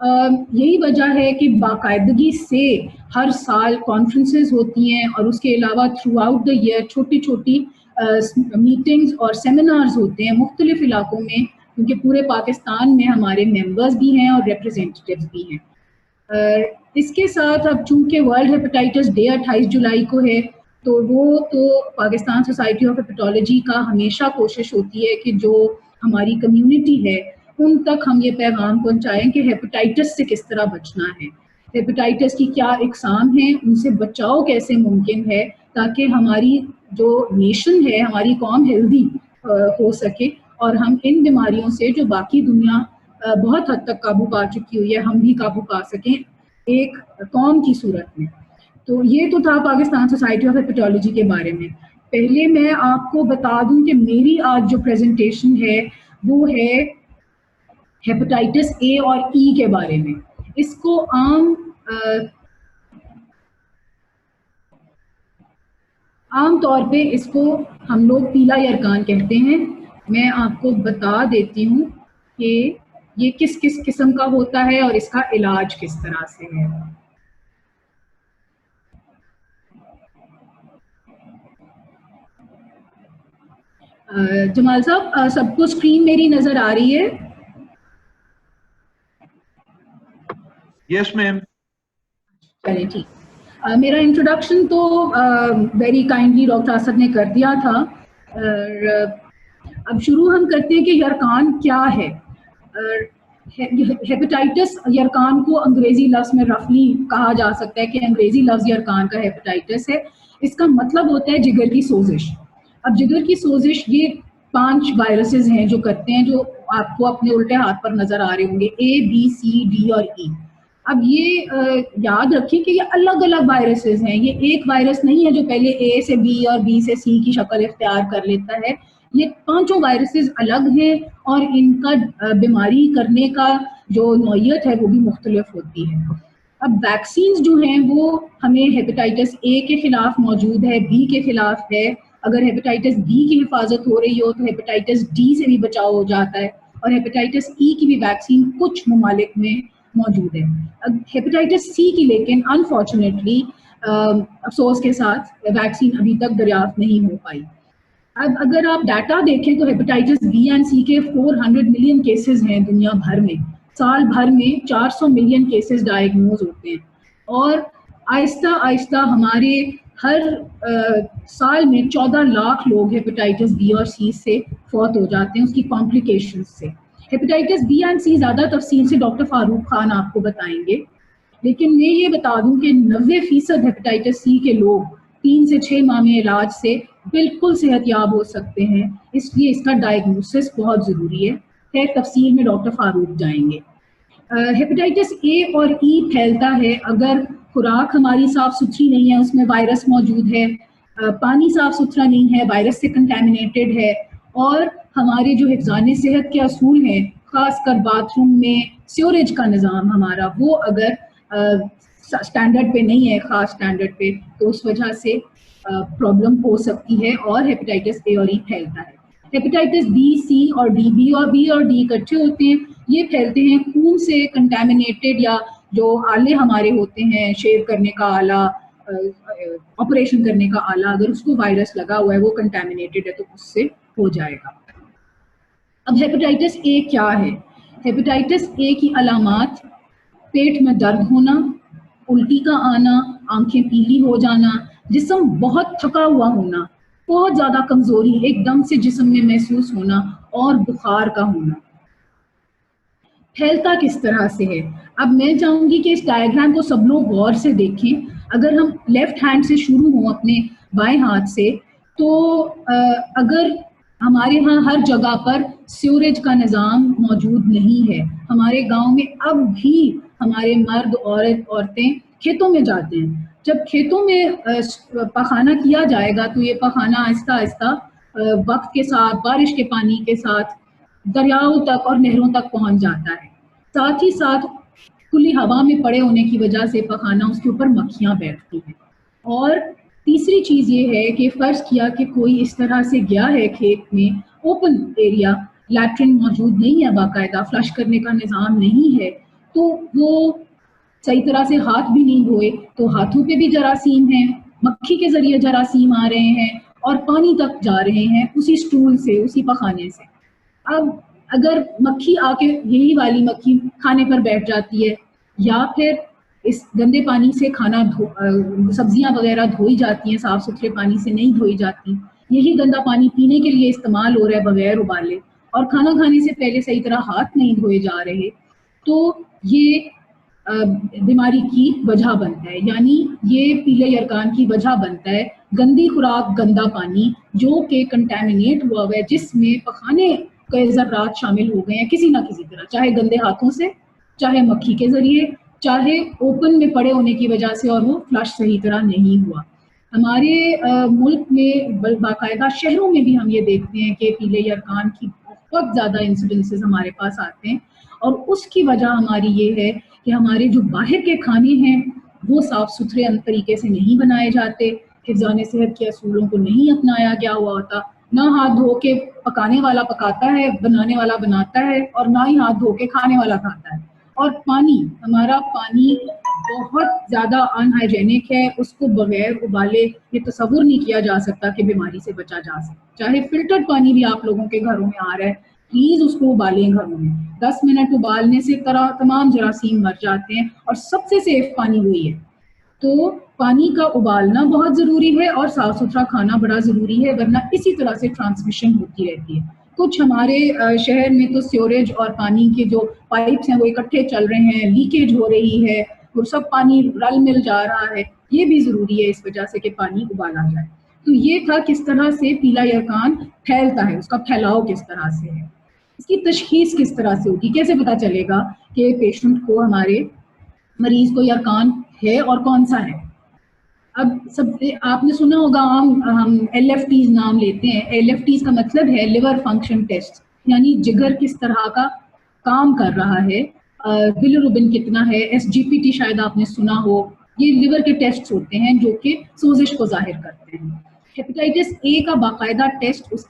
یہی وجہ ہے کہ باقاعدگی سے ہر سال کانفرنسز ہوتی ہیں اور اس کے علاوہ تھرو آؤٹ دا ایئر چھوٹی چھوٹی میٹنگز اور سیمینارز ہوتے ہیں مختلف علاقوں میں، کیونکہ پورے پاکستان میں ہمارے ممبرز بھی ہیں اور ریپرزینٹیوز بھی ہیں. اس کے ساتھ اب چونکہ ورلڈ ہیپاٹائٹس ڈے 28 جولائی کو ہے، تو وہ تو پاکستان سوسائٹی آف ہیپاٹالوجی کا ہمیشہ کوشش ہوتی ہے کہ جو ہماری کمیونٹی ہے ان تک ہم یہ پیغام پہنچائیں کہ ہیپاٹائٹس سے کس طرح بچنا ہے، ہیپاٹائٹس کی کیا اقسام ہیں، ان سے بچاؤ کیسے ممکن ہے، تاکہ ہماری جو نیشن ہے، ہماری قوم ہیلدی ہو سکے اور ہم ان بیماریوں سے جو باقی دنیا بہت حد تک قابو پا چکی ہوئی ہے ہم بھی قابو پا سکیں ایک قوم کی صورت میں. تو یہ تو تھا پاکستان سوسائٹی آف ہیپاٹالوجی کے بارے میں. پہلے میں آپ کو بتا دوں کہ میری آج جو پریزنٹیشن ہے وہ ہے ہیپاٹائٹس اے اور ای کے بارے میں. اس کو عام طور پہ اس کو ہم لوگ پیلا یرقان کہتے ہیں. میں آپ کو بتا دیتی ہوں کہ یہ کس کس قسم کا ہوتا ہے اور اس کا علاج کس طرح سے ہے. جمال صاحب سب کو اسکرین میری نظر آ رہی ہے؟ یس میم. چلے ٹھیک. میرا انٹروڈکشن تو ویری کائنڈلی ڈاکٹر اسد نے کر دیا تھا. اب شروع ہم کرتے ہیں کہ یرقان کیا ہے. ہیپاٹائٹس یرقان کو انگریزی لفظ میں رفلی کہا جا سکتا ہے کہ انگریزی لفظ یرقان کا ہیپاٹائٹس ہے. اس کا مطلب ہوتا ہے جگر کی سوزش. اب جگر کی سوزش یہ 5 وائرسز ہیں جو کرتے ہیں، جو آپ کو اپنے الٹے ہاتھ پر نظر آ رہے ہوں گے، A B C D اور E. اب یہ یاد رکھیں کہ یہ الگ الگ وائرسز ہیں، یہ ایک وائرس نہیں ہے جو پہلے A سے B اور B سے C کی شکل اختیار کر لیتا ہے. یہ 5 وائرسز الگ ہیں اور ان کا بیماری کرنے کا جو نوعیت ہے وہ بھی مختلف ہوتی ہے. اب ویکسینز جو ہیں وہ ہمیں ہیپاٹائٹس اے کے خلاف موجود ہے، بی کے خلاف ہے. اگر ہیپاٹائٹس بی کی حفاظت ہو رہی ہو تو ہیپاٹائٹس ڈی سے بھی بچاؤ ہو جاتا ہے، اور ہیپاٹائٹس ای کی بھی ویکسین کچھ ممالک میں موجود ہے. ہیپاٹائٹس سی کی لیکن انفارچونیٹلی افسوس کے ساتھ ویکسین ابھی تک دریافت نہیں ہو پائی. اب اگر آپ ڈاٹا دیکھیں تو ہیپاٹائٹس بی اینڈ سی کے 400 ملین کیسز ہیں دنیا بھر میں. سال بھر میں 400 ملین کیسز ڈائگنوز ہوتے ہیں، اور آہستہ آہستہ ہمارے ہر سال میں 14 لاکھ لوگ ہیپاٹائٹس بی اور سی سے فوت ہو جاتے ہیں اس کی کمپلیکیشنز سے. ہیپاٹائٹس بی اینڈ سی زیادہ تفصیل سے ڈاکٹر فاروق خان آپ کو بتائیں گے، لیکن میں یہ بتا دوں کہ 90% ہیپاٹائٹس سی کے لوگ 3 سے 6 ماہ میں علاج سے بالکل صحت یاب ہو سکتے ہیں. اس لیے اس کا ڈائگنوسس بہت ضروری ہے. خیر تفصیل میں ڈاکٹر فاروق جائیں گے. ہیپاٹائٹس اے اور ای پھیلتا ہے اگر خوراک ہماری صاف ستھری نہیں ہے، اس میں وائرس موجود ہے، پانی صاف ستھرا نہیں ہے، وائرس سے کنٹامنیٹڈ ہے، اور ہمارے جو حفظان صحت کے اصول ہیں خاص کر باتھ روم میں سیوریج کا نظام ہمارا وہ اگر اسٹینڈرڈ پہ نہیں ہے، خاص اسٹینڈرڈ پہ، تو اس وجہ سے پرابلم ہو سکتی ہے اور ہیپاٹائٹس اے اور ای پھیلتا ہے. ہیپاٹائٹس بی سی اور ڈی بی اور ڈی اکٹھے ہوتے ہیں. یہ پھیلتے ہیں خون سے کنٹامنیٹڈ یا جو آلے ہمارے ہوتے ہیں، شیو کرنے کا آلہ، آپریشن کرنے کا آلہ، اگر اس کو وائرس لگا ہوا ہے وہ کنٹامنیٹڈ ہے تو اس سے ہو جائے گا. اب ہیپاٹائٹس اے کیا ہے؟ ہیپاٹائٹس اے کی علامات پیٹ میں درد ہونا، الٹی کا آنا، آنکھیں پیلی ہو جانا، جسم بہت تھکا ہوا ہونا، بہت زیادہ کمزوری ایک دم سے جسم میں محسوس ہونا، اور بخار کا ہونا. پھیلتا کس طرح سے ہے؟ اب میں چاہوں گی کہ اس ڈائیگرام کو سب لوگ غور سے دیکھیں. اگر ہم لیفٹ ہینڈ سے شروع ہوں اپنے بائیں ہاتھ سے، تو اگر ہمارے ہاں ہر جگہ پر سیوریج کا نظام موجود نہیں ہے، ہمارے گاؤں میں اب بھی ہمارے مرد عورتیں کھیتوں میں جاتے ہیں. جب کھیتوں میں پخانہ کیا جائے گا تو یہ پخانہ آہستہ آہستہ وقت کے ساتھ، بارش کے پانی کے ساتھ دریاؤں تک اور نہروں تک پہنچ جاتا ہے. ساتھ ہی ساتھ کھلی ہوا میں پڑے ہونے کی وجہ سے پخانہ اس کے اوپر مکھیاں بیٹھتی ہیں. اور تیسری چیز یہ ہے کہ فرض کیا کہ کوئی اس طرح سے گیا ہے کھیت میں، اوپن ایریا، لیٹرن موجود نہیں ہے، باقاعدہ فلش کرنے کا نظام نہیں ہے، تو وہ صحیح طرح سے ہاتھ بھی نہیں دھوئے تو ہاتھوں پہ بھی جراثیم ہیں, مکھی کے ذریعے جراثیم آ رہے ہیں اور پانی تک جا رہے ہیں اسی سٹول سے, اسی پخانے سے. اب اگر مکھی آ کے یہی والی مکھی کھانے پر بیٹھ جاتی ہے یا پھر اس گندے پانی سے کھانا سبزیاں وغیرہ دھوئی جاتی ہیں, صاف ستھرے پانی سے نہیں دھوئی جاتی, یہی گندا پانی پینے کے لیے استعمال ہو رہا ہے بغیر ابالے, اور کھانا کھانے سے پہلے صحیح طرح ہاتھ نہیں دھوئے جا رہے, تو یہ بیماری کی وجہ بنتا ہے. یعنی یہ پیلے یرکان کی وجہ بنتا ہے گندی خوراک, گندا پانی جو کہ کنٹامینیٹ ہوا ہوا ہے, جس میں پخانے کے ذرات شامل ہو گئے ہیں کسی نہ کسی طرح, چاہے گندے ہاتھوں سے, چاہے مکھی کے ذریعے, چاہے اوپن میں پڑے ہونے کی وجہ سے اور وہ فلش صحیح طرح نہیں ہوا. ہمارے ملک میں باقاعدہ شہروں میں بھی ہم یہ دیکھتے ہیں کہ پیلے یرکان کی بہت زیادہ انسیڈنسز ہمارے پاس آتے ہیں, اور اس کی وجہ ہماری یہ ہے کہ ہمارے جو باہر کے کھانے ہیں وہ صاف ستھرے طریقے سے نہیں بنائے جاتے, حفظان صحت کے اصولوں کو نہیں اپنایا گیا ہوا ہوتا, نہ ہاتھ دھو کے پکانے والا پکاتا ہے, بنانے والا بناتا ہے, اور نہ ہی ہاتھ دھو کے کھانے والا کھاتا ہے. اور پانی, ہمارا پانی بہت زیادہ ان ہائیجینک ہے, اس کو بغیر ابالے یہ تصور نہیں کیا جا سکتا کہ بیماری سے بچا جا سکتا. چاہے فلٹرڈ پانی بھی آپ لوگوں کے گھروں میں آ رہا ہے, پلیز اس کو ابالیں گھروں میں, 10 منٹ ابالنے سے تمام جراثیم مر جاتے ہیں, اور سب سے سیف پانی وہی ہے. تو پانی کا ابالنا بہت ضروری ہے اور صاف ستھرا کھانا بڑا ضروری ہے, ورنہ اسی طرح سے ٹرانسمیشن ہوتی رہتی ہے. کچھ ہمارے شہر میں تو سیوریج اور پانی کے جو پائپس ہیں وہ اکٹھے چل رہے ہیں, لیکیج ہو رہی ہے, وہ سب پانی رل مل جا رہا ہے. یہ بھی ضروری ہے اس وجہ سے کہ پانی ابالا جائے. تو یہ تھا کس طرح سے پیلا یرکان پھیلتا ہے, اس کا پھیلاؤ کس طرح سے ہے, اس کی تشخیص کس طرح سے ہوگی, کیسے پتا چلے گا کہ پیشنٹ کو, ہمارے مریض کو یرکان ہے اور کون سا ہے. اب سب آپ نے سنا ہوگا ہم LFTs نام لیتے ہیں. LFTs کا مطلب ہے لیور فنکشن ٹیسٹ, یعنی جگر کس طرح کا کام کر رہا ہے, بلیروبن کتنا ہے, SGPT شاید آپ نے سنا ہو. یہ لیور کے ٹیسٹ ہوتے ہیں جو کہ سوزش کو ظاہر کرتے ہیں. ہیپیٹائٹس A کا باقاعدہ ٹیسٹ اس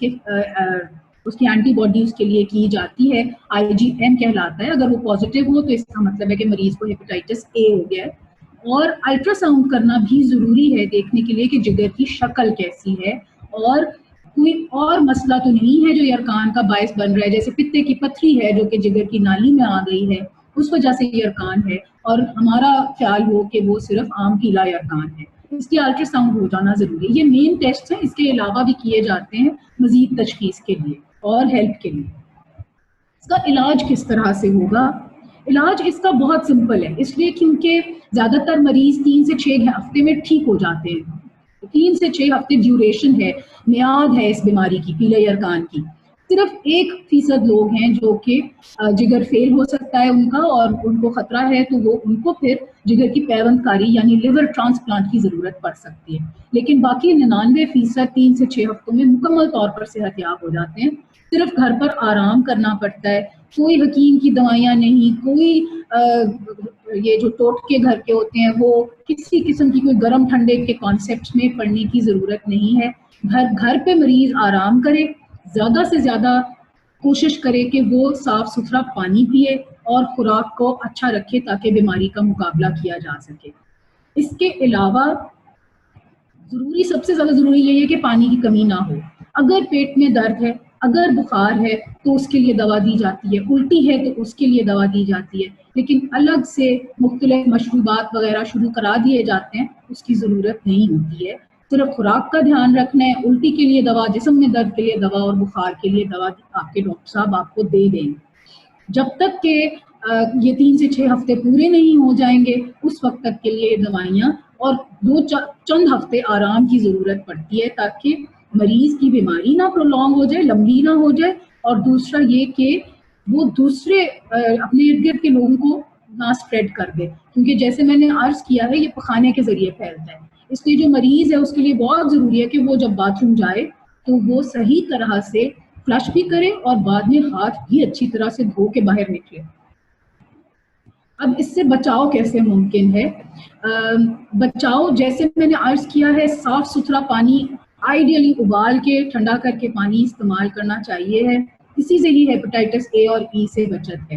کی اینٹی باڈیز کے لیے کی جاتی ہے, IgM کہلاتا ہے. اگر وہ پازیٹیو ہو تو اس کا مطلب ہے کہ مریض کو ہیپیٹائٹس A ہو گیا ہے. اور الٹرا ساؤنڈ کرنا بھی ضروری ہے دیکھنے کے لیے کہ جگر کی شکل کیسی ہے, اور کوئی اور مسئلہ تو نہیں ہے جو یرکان کا باعث بن رہا ہے, جیسے پتے کی پتھری ہے جو کہ جگر کی نالی میں آ گئی ہے, اس وجہ سے یرکان ہے, اور ہمارا خیال ہو کہ وہ صرف عام پیلا یرکان ہے. اس کی الٹرا ساؤنڈ ہو جانا ضروری ہے. یہ مین ٹیسٹ ہیں, اس کے علاوہ بھی کیے جاتے ہیں مزید تشخیص کے لیے اور ہیلپ کے لیے. اس کا علاج کس طرح سے ہوگا؟ علاج اس کا بہت سمپل ہے, اس لیے کیونکہ زیادہ تر مریض 3 سے 6 ہفتے میں ٹھیک ہو جاتے ہیں. 3 سے 6 ہفتے ڈیوریشن ہے, میعاد ہے اس بیماری کی, پیلے یرکان کی. صرف 1% لوگ ہیں جو کہ جگر فیل ہو سکتا ہے ان کا, اور ان کو خطرہ ہے تو وہ ان کو پھر جگر کی پیوند کاری یعنی لیور ٹرانسپلانٹ کی ضرورت پڑ سکتی ہے. لیکن باقی 99% 3 سے 6 ہفتوں میں مکمل طور پر صحت یاب ہو جاتے ہیں. صرف گھر پر آرام کرنا پڑتا ہے, کوئی حکیم کی دوائیاں نہیں, کوئی یہ جو ٹوٹکے گھر کے ہوتے ہیں وہ کسی قسم کی کوئی گرم ٹھنڈے کے کانسیپٹ میں پڑنے کی ضرورت نہیں ہے. گھر پہ مریض آرام کرے, زیادہ سے زیادہ کوشش کرے کہ وہ صاف ستھرا پانی پیے اور خوراک کو اچھا رکھے تاکہ بیماری کا مقابلہ کیا جا سکے. اس کے علاوہ سب سے زیادہ ضروری یہ ہے کہ پانی کی کمی نہ ہو. اگر پیٹ میں درد ہے, اگر بخار ہے تو اس کے لیے دوا دی جاتی ہے, الٹی ہے تو اس کے لیے دوا دی جاتی ہے, لیکن الگ سے مختلف مشروبات وغیرہ شروع کرا دیے جاتے ہیں, اس کی ضرورت نہیں ہوتی ہے. صرف خوراک کا دھیان رکھنا ہے, الٹی کے لیے دوا, جسم میں درد کے لیے دوا, اور بخار کے لیے دوا آپ کے ڈاکٹر صاحب آپ کو دے دیں گے. جب تک کہ یہ 3 سے 6 ہفتے پورے نہیں ہو جائیں گے اس وقت تک کے لیے دوائیاں اور چند ہفتے آرام کی ضرورت پڑتی ہے تاکہ مریض کی بیماری نہ پرولونگ ہو جائے, لمبی نہ ہو جائے, اور دوسرا یہ کہ وہ دوسرے اپنے ارد گرد کے لوگوں کو نہ اسپریڈ کر دے, کیونکہ جیسے میں نے عرض کیا ہے یہ پخانے کے ذریعے پھیلتا ہے. اس لیے جو مریض ہے اس کے لیے بہت ضروری ہے کہ وہ جب باتھ روم جائے تو وہ صحیح طرح سے فلش بھی کرے اور بعد میں ہاتھ بھی اچھی طرح سے دھو کے باہر نکلے. اب اس سے بچاؤ کیسے ممکن ہے؟ بچاؤ جیسے میں نے عرض کیا ہے, صاف ستھرا پانی آئیڈیلی ابال کے ٹھنڈا کر کے پانی استعمال کرنا چاہیے ہے. اسی سے ہی ہیپیٹائٹس A اور E سے بچت ہے.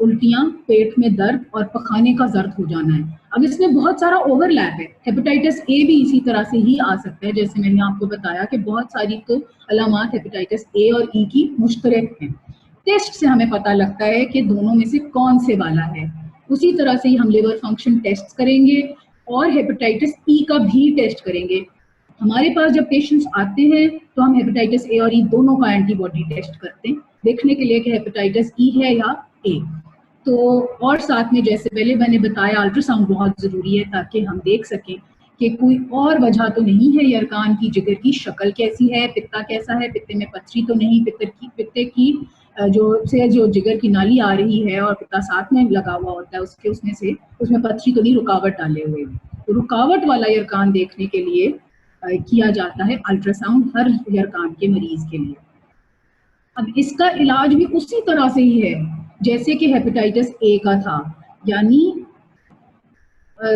الٹیاں، پیٹ میں درد اور پخانے کا درد ہو جانا ہے. اب اس میں بہت سارا اوور لیپ ہے. ہیپیٹائٹس اے بھی اسی طرح سے ہی آ سکتا ہے، جیسے میں نے آپ کو بتایا کہ بہت ساری تو علامات ہیپیٹائٹس اے اور ای کی مشترک ہیں. ٹیسٹ سے ہمیں پتہ لگتا ہے کہ دونوں میں سے کون سے والا ہے. اسی طرح سے ہی ہم لیور فنکشن ٹیسٹ کریں گے اور ہیپیٹائٹس ای کا بھی ٹیسٹ کریں گے. ہمارے پاس جب پیشنٹس آتے ہیں تو ہم ہیپیٹائٹس اے اور ای دونوں کا اینٹی باڈی ٹیسٹ کرتے ہیں دیکھنے کے لیے کہ ہیپیٹائٹس ای ہے یا اے. تو اور ساتھ میں جیسے پہلے میں نے بتایا الٹرا ساؤنڈ بہت ضروری ہے تاکہ ہم دیکھ سکیں کہ کوئی اور وجہ تو نہیں ہے یرکان کی. جگر کی شکل کیسی ہے، پتا کیسا ہے، پتے میں پتھری تو نہیں، پتے کی جو جگر کی نالی آ رہی ہے اور پتا ساتھ میں لگا ہوا ہوتا ہے اس میں پتھری تو نہیں، رکاوٹ ڈالے ہوئے. رکاوٹ والا یرکان دیکھنے کے لیے کیا جاتا ہے الٹرا ساؤنڈ ہر یرکان کے مریض کے لیے. اب اس کا علاج بھی اسی طرح سے ہی ہے جیسے کہ ہیپیٹائٹس اے کا تھا، یعنی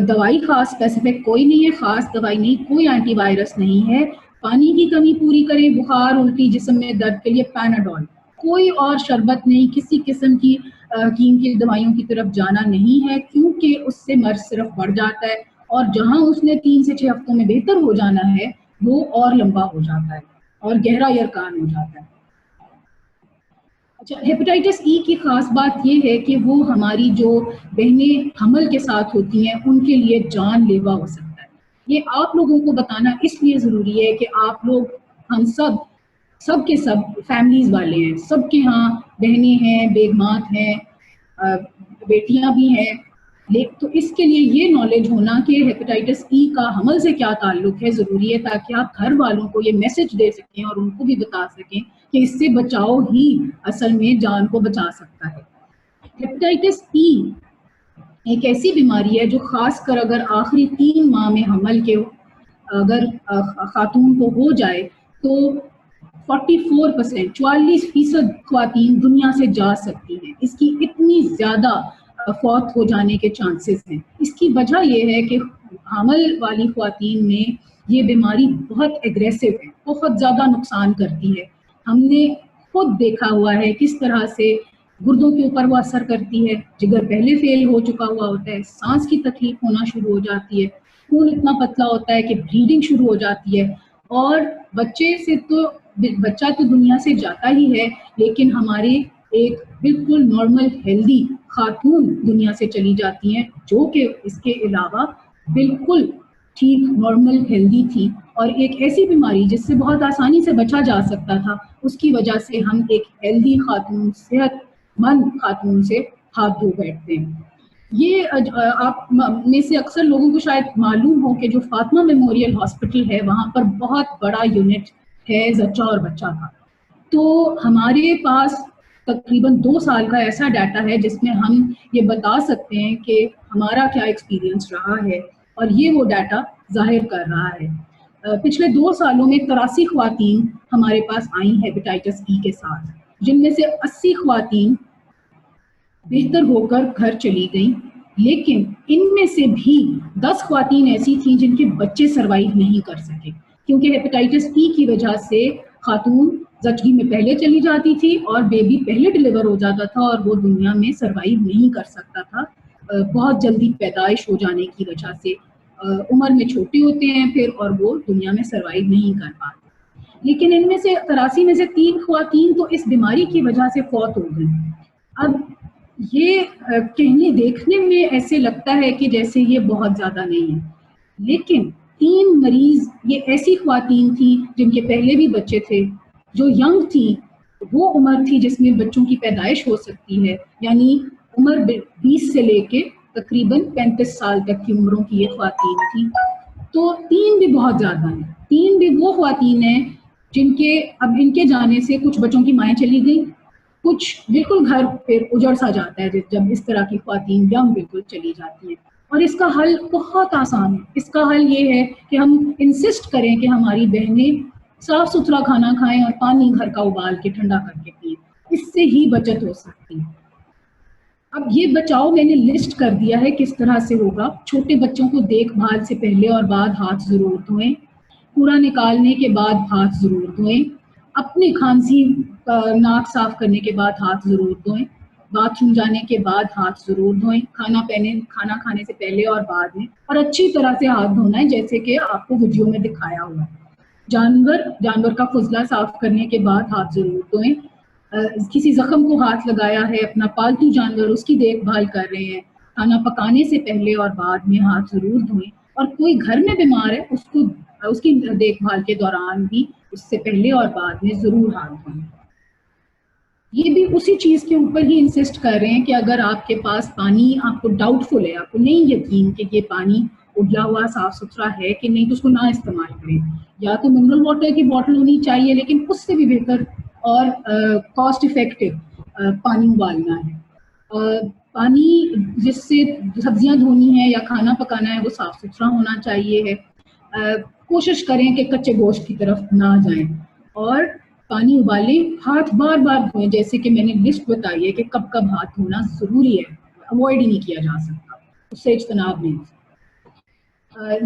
دوائی خاص اسپیسیفک کوئی نہیں ہے، خاص دوائی نہیں، کوئی اینٹی وائرس نہیں ہے. پانی کی کمی پوری کریں، بخار الٹی جسم میں درد کے لیے پیناڈول، کوئی اور شربت نہیں، کسی قسم کی حکیم کی دوائیوں کی طرف جانا نہیں ہے کیونکہ اس سے مرض صرف بڑھ جاتا ہے اور جہاں اس نے 3 سے 6 ہفتوں میں بہتر ہو جانا ہے وہ اور لمبا ہو جاتا ہے اور گہرا یرکان ہو جاتا ہے. اچھا، ہیپیٹائٹس ای کی خاص بات یہ ہے کہ وہ ہماری جو بہنیں حمل کے ساتھ ہوتی ہیں ان کے لیے جان لیوا ہو سکتا ہے. یہ آپ لوگوں کو بتانا اس لیے ضروری ہے کہ آپ لوگ، ہم سب کے سب فیملیز والے ہیں، سب کے ہاں بہنیں ہیں، بیگمات ہیں، بیٹیاں بھی ہیں. تو اس کے لیے یہ نالج ہونا کہ ہیپیٹائٹس ای کا حمل سے کیا تعلق ہے ضروری ہے تاکہ آپ گھر والوں کو یہ میسج دے سکیں اور ان کو بھی بتا سکیں کہ اس سے بچاؤ ہی اصل میں جان کو بچا سکتا ہے. ہیپیٹائٹس ای ایک ایسی بیماری ہے جو خاص کر اگر آخری 3 ماہ میں حمل کے اگر خاتون کو ہو جائے تو 44% خواتین دنیا سے جا سکتی ہیں. اس کی اتنی زیادہ فوت ہو جانے کے چانسز ہیں. اس کی وجہ یہ ہے کہ حامل والی خواتین میں یہ بیماری بہت ایگریسو ہے، بہت زیادہ نقصان کرتی ہے. ہم نے خود دیکھا ہوا ہے کس طرح سے گردوں کے اوپر وہ اثر کرتی ہے. جگر پہلے فیل ہو چکا ہوا ہوتا ہے، سانس کی تکلیف ہونا شروع ہو جاتی ہے، خون اتنا پتلا ہوتا ہے کہ بلیڈنگ شروع ہو جاتی ہے اور بچہ تو دنیا سے جاتا ہی ہے لیکن ہمارے ایک بالکل نارمل ہیلدی خاتون دنیا سے چلی جاتی ہیں جو کہ اس کے علاوہ بالکل ٹھیک نارمل ہیلدی تھی. اور ایک ایسی بیماری جس سے بہت آسانی سے بچا جا سکتا تھا، اس کی وجہ سے ہم ایک ہیلدی خاتون، صحت مند خاتون سے ہاتھ دھو بیٹھتے ہیں. یہ آپ میں سے اکثر لوگوں کو شاید معلوم ہو کہ جو فاطمہ میموریل ہاسپٹل ہے وہاں پر بہت بڑا یونٹ ہے زچہ اور بچہ کا. تو ہمارے پاس تقریباً 2 سال کا ایسا ڈیٹا ہے جس میں ہم یہ بتا سکتے ہیں کہ ہمارا کیا ایکسپیرینس رہا ہے اور یہ وہ ڈیٹا ظاہر کر رہا ہے. پچھلے 2 سالوں میں 83 خواتین ہمارے پاس آئیں ہیپیٹائٹس ای کے ساتھ، جن میں سے 80 خواتین بہتر ہو کر گھر چلی گئیں، لیکن ان میں سے بھی 10 خواتین ایسی تھیں جن کے بچے سروائیو نہیں کر سکے کیونکہ ہیپیٹائٹس ای کی وجہ سے خاتون زچگی میں پہلے چلی جاتی تھی اور بیبی پہلے ڈلیور ہو جاتا تھا اور وہ دنیا میں سروائیو نہیں کر سکتا تھا بہت جلدی پیدائش ہو جانے کی وجہ سے. عمر میں چھوٹے ہوتے ہیں پھر اور وہ دنیا میں سروائیو نہیں کر پاتے. لیکن ان میں سے 83 میں سے 3 خواتین تو اس بیماری کی وجہ سے فوت ہو گئی. اب یہ کہنے دیکھنے میں ایسے لگتا ہے کہ جیسے یہ بہت زیادہ نہیں ہے، لیکن 3 مریض یہ ایسی خواتین تھیں جن کے پہلے بھی بچے تھے، جو ینگ تھیں، وہ عمر تھی جس میں بچوں کی پیدائش ہو سکتی ہے، یعنی عمر 20 سے لے کے تقریباً 35 سال تک کی عمروں کی یہ خواتین تھیں. تو 3 بھی بہت زیادہ ہیں. 3 بھی وہ خواتین ہیں جن کے اب ان کے جانے سے کچھ بچوں کی مائیں چلی گئیں، کچھ بالکل گھر پھر اجڑ سا جاتا ہے جب اس طرح کی خواتین ینگ بالکل چلی جاتی ہیں. اور اس کا حل بہت آسان ہے. اس کا حل یہ ہے کہ ہم انسسٹ کریں کہ ہماری بہنیں صاف ستھرا کھانا کھائیں اور پانی گھر کا ابال کے ٹھنڈا کر کے پئیں. اس سے ہی بچت ہو سکتی ہے. اب یہ بچاؤ میں نے لسٹ کر دیا ہے کس طرح سے ہوگا. چھوٹے بچوں کو دیکھ بھال سے پہلے اور بعد ہاتھ ضرور دھوئیں. پورا نکالنے کے بعد ہاتھ ضرور دھوئیں. اپنے کھانسی ناک صاف کرنے کے بعد ہاتھ ضرور دھوئیں. باتھ روم جانے کے بعد ہاتھ ضرور دھوئیں، کھانا کھانے سے پہلے اور بعد میں، اور اچھی طرح سے ہاتھ دھونا ہے جیسے کہ آپ کو ویڈیو میں دکھایا ہوا ہے۔ جانور کا فضلہ صاف کرنے کے بعد ہاتھ ضرور دھوئیں۔ کسی زخم کو ہاتھ لگایا ہے، اپنا پالتو جانور، اس کی دیکھ بھال کر رہے ہیں، کھانا پکانے سے پہلے اور بعد میں ہاتھ ضرور دھوئیں، اور کوئی گھر میں بیمار ہے اس کی دیکھ بھال کے دوران بھی اس سے پہلے اور بعد میں ضرور ہاتھ دھوئیں۔ یہ بھی اسی چیز کے اوپر ہی انسسٹ کر رہے ہیں کہ اگر آپ کے پاس پانی آپ کو ڈاؤٹ فل ہے، آپ کو نہیں یقین کہ یہ پانی اجلا ہوا صاف ستھرا ہے کہ نہیں، تو اس کو نہ استعمال کریں۔ یا تو منرل واٹر کی بوٹل ہونی چاہیے، لیکن اس سے بھی بہتر اور کاسٹ افیکٹو پانی ابالنا ہے۔ پانی جس سے سبزیاں دھونی ہیں یا کھانا پکانا ہے وہ صاف ستھرا ہونا چاہیے ہے۔ کوشش کریں کہ کچے گوشت کی طرف نہ جائیں، اور پانی ابالیں، ہاتھ بار بار دھوئیں، جیسے کہ میں نے لسٹ بتائی ہے کہ کب کب ہاتھ دھونا ضروری ہے، اوائڈ ہی نہیں کیا جا سکتا، اس سے اجتناب نہیں۔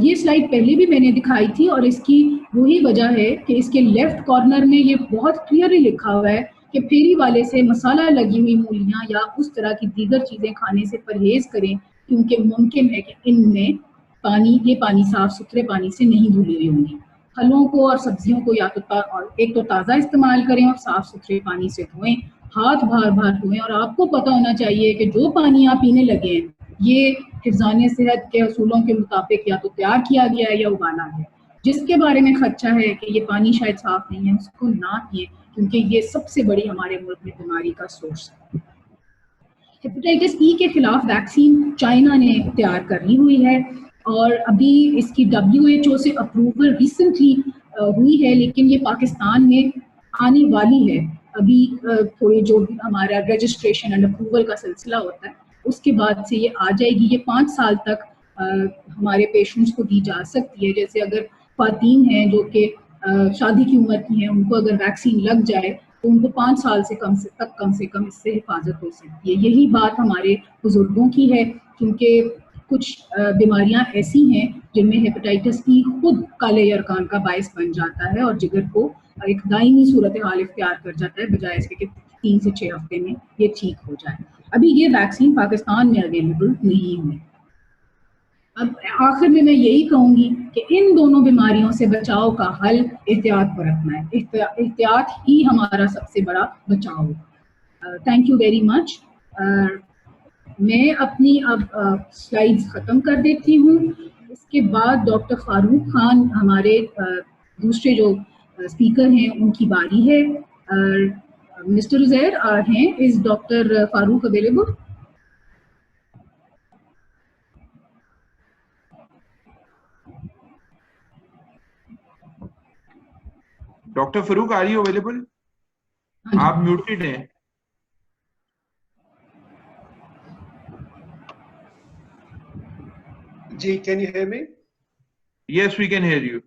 یہ سلائڈ پہلے بھی میں نے دکھائی تھی، اور اس کی وہی وجہ ہے کہ اس کے لیفٹ کارنر میں یہ بہت کلیئرلی لکھا ہوا ہے کہ پھیری والے سے مسالہ لگی ہوئی مولیاں یا اس طرح کی دیگر چیزیں کھانے سے پرہیز کریں، کیونکہ ممکن ہے کہ ان میں یہ پانی صاف ستھرے پانی سے نہیں دھلی ہوئی ہوں گی۔ پھلوں کو اور سبزیوں کو یا تو ایک تو تازہ استعمال کریں اور صاف ستھرے پانی سے دھوئیں، ہاتھ بار بار دھوئیں، اور آپ کو پتہ ہونا چاہیے کہ جو پانی آپ پینے لگے ہیں یہ حفظان صحت کے اصولوں کے مطابق یا تو تیار کیا گیا ہے یا ابالا ہے۔ جس کے بارے میں خدشہ ہے کہ یہ پانی شاید صاف نہیں ہے، اس کو نہ پئیں، کیونکہ یہ سب سے بڑی ہمارے ملک میں بیماری کا سورس ہے۔ ہیپیٹائٹس ای کے خلاف ویکسین چائنا نے تیار کر لی ہوئی ہے، اور ابھی اس کی WHO سے اپروول ریسنٹلی ہوئی ہے، لیکن یہ پاکستان میں آنے والی ہے۔ ابھی تھوڑی جو بھی ہمارا رجسٹریشن اینڈ اپروول کا سلسلہ ہوتا ہے اس کے بعد سے یہ آ جائے گی۔ یہ 5 سال تک ہمارے پیشنٹس کو دی جا سکتی ہے۔ جیسے اگر خواتین ہیں جو کہ شادی کی عمر کی ہیں، ان کو اگر ویکسین لگ جائے تو ان کو 5 سال سے کم اس سے حفاظت ہو سکتی ہے۔ یہی بات ہمارے بزرگوں کی ہے، کیونکہ کچھ بیماریاں ایسی ہیں جن میں ہیپیٹائٹس ای خود کالے یرقان کا باعث بن جاتا ہے اور جگر کو ایک دائمی صورتحال اختیار کر جاتا ہے، بجائے اس کے کہ 3 سے 6 ہفتے میں یہ ٹھیک ہو جائے۔ ابھی یہ ویکسین پاکستان میں اویلیبل نہیں ہے۔ اب آخر میں یہی کہوں گی کہ ان دونوں بیماریوں سے بچاؤ کا حل احتیاط برتنا ہے۔ احتیاط ہی ہمارا سب سے بڑا بچاؤ۔ تھینک یو ویری مچ۔ میں اپنی اب سلائیڈز ختم کر دیتی ہوں۔ اس کے بعد ڈاکٹر فاروق خان ہمارے دوسرے جو اسپیکر ہیں ان کی باری ہے۔ مسٹر زیر ہیں، is doctor Farooq available? Doctor Farooq are you available? آپ میوٹڈ ہیں۔ جی، can you hear me? Yes we can hear you.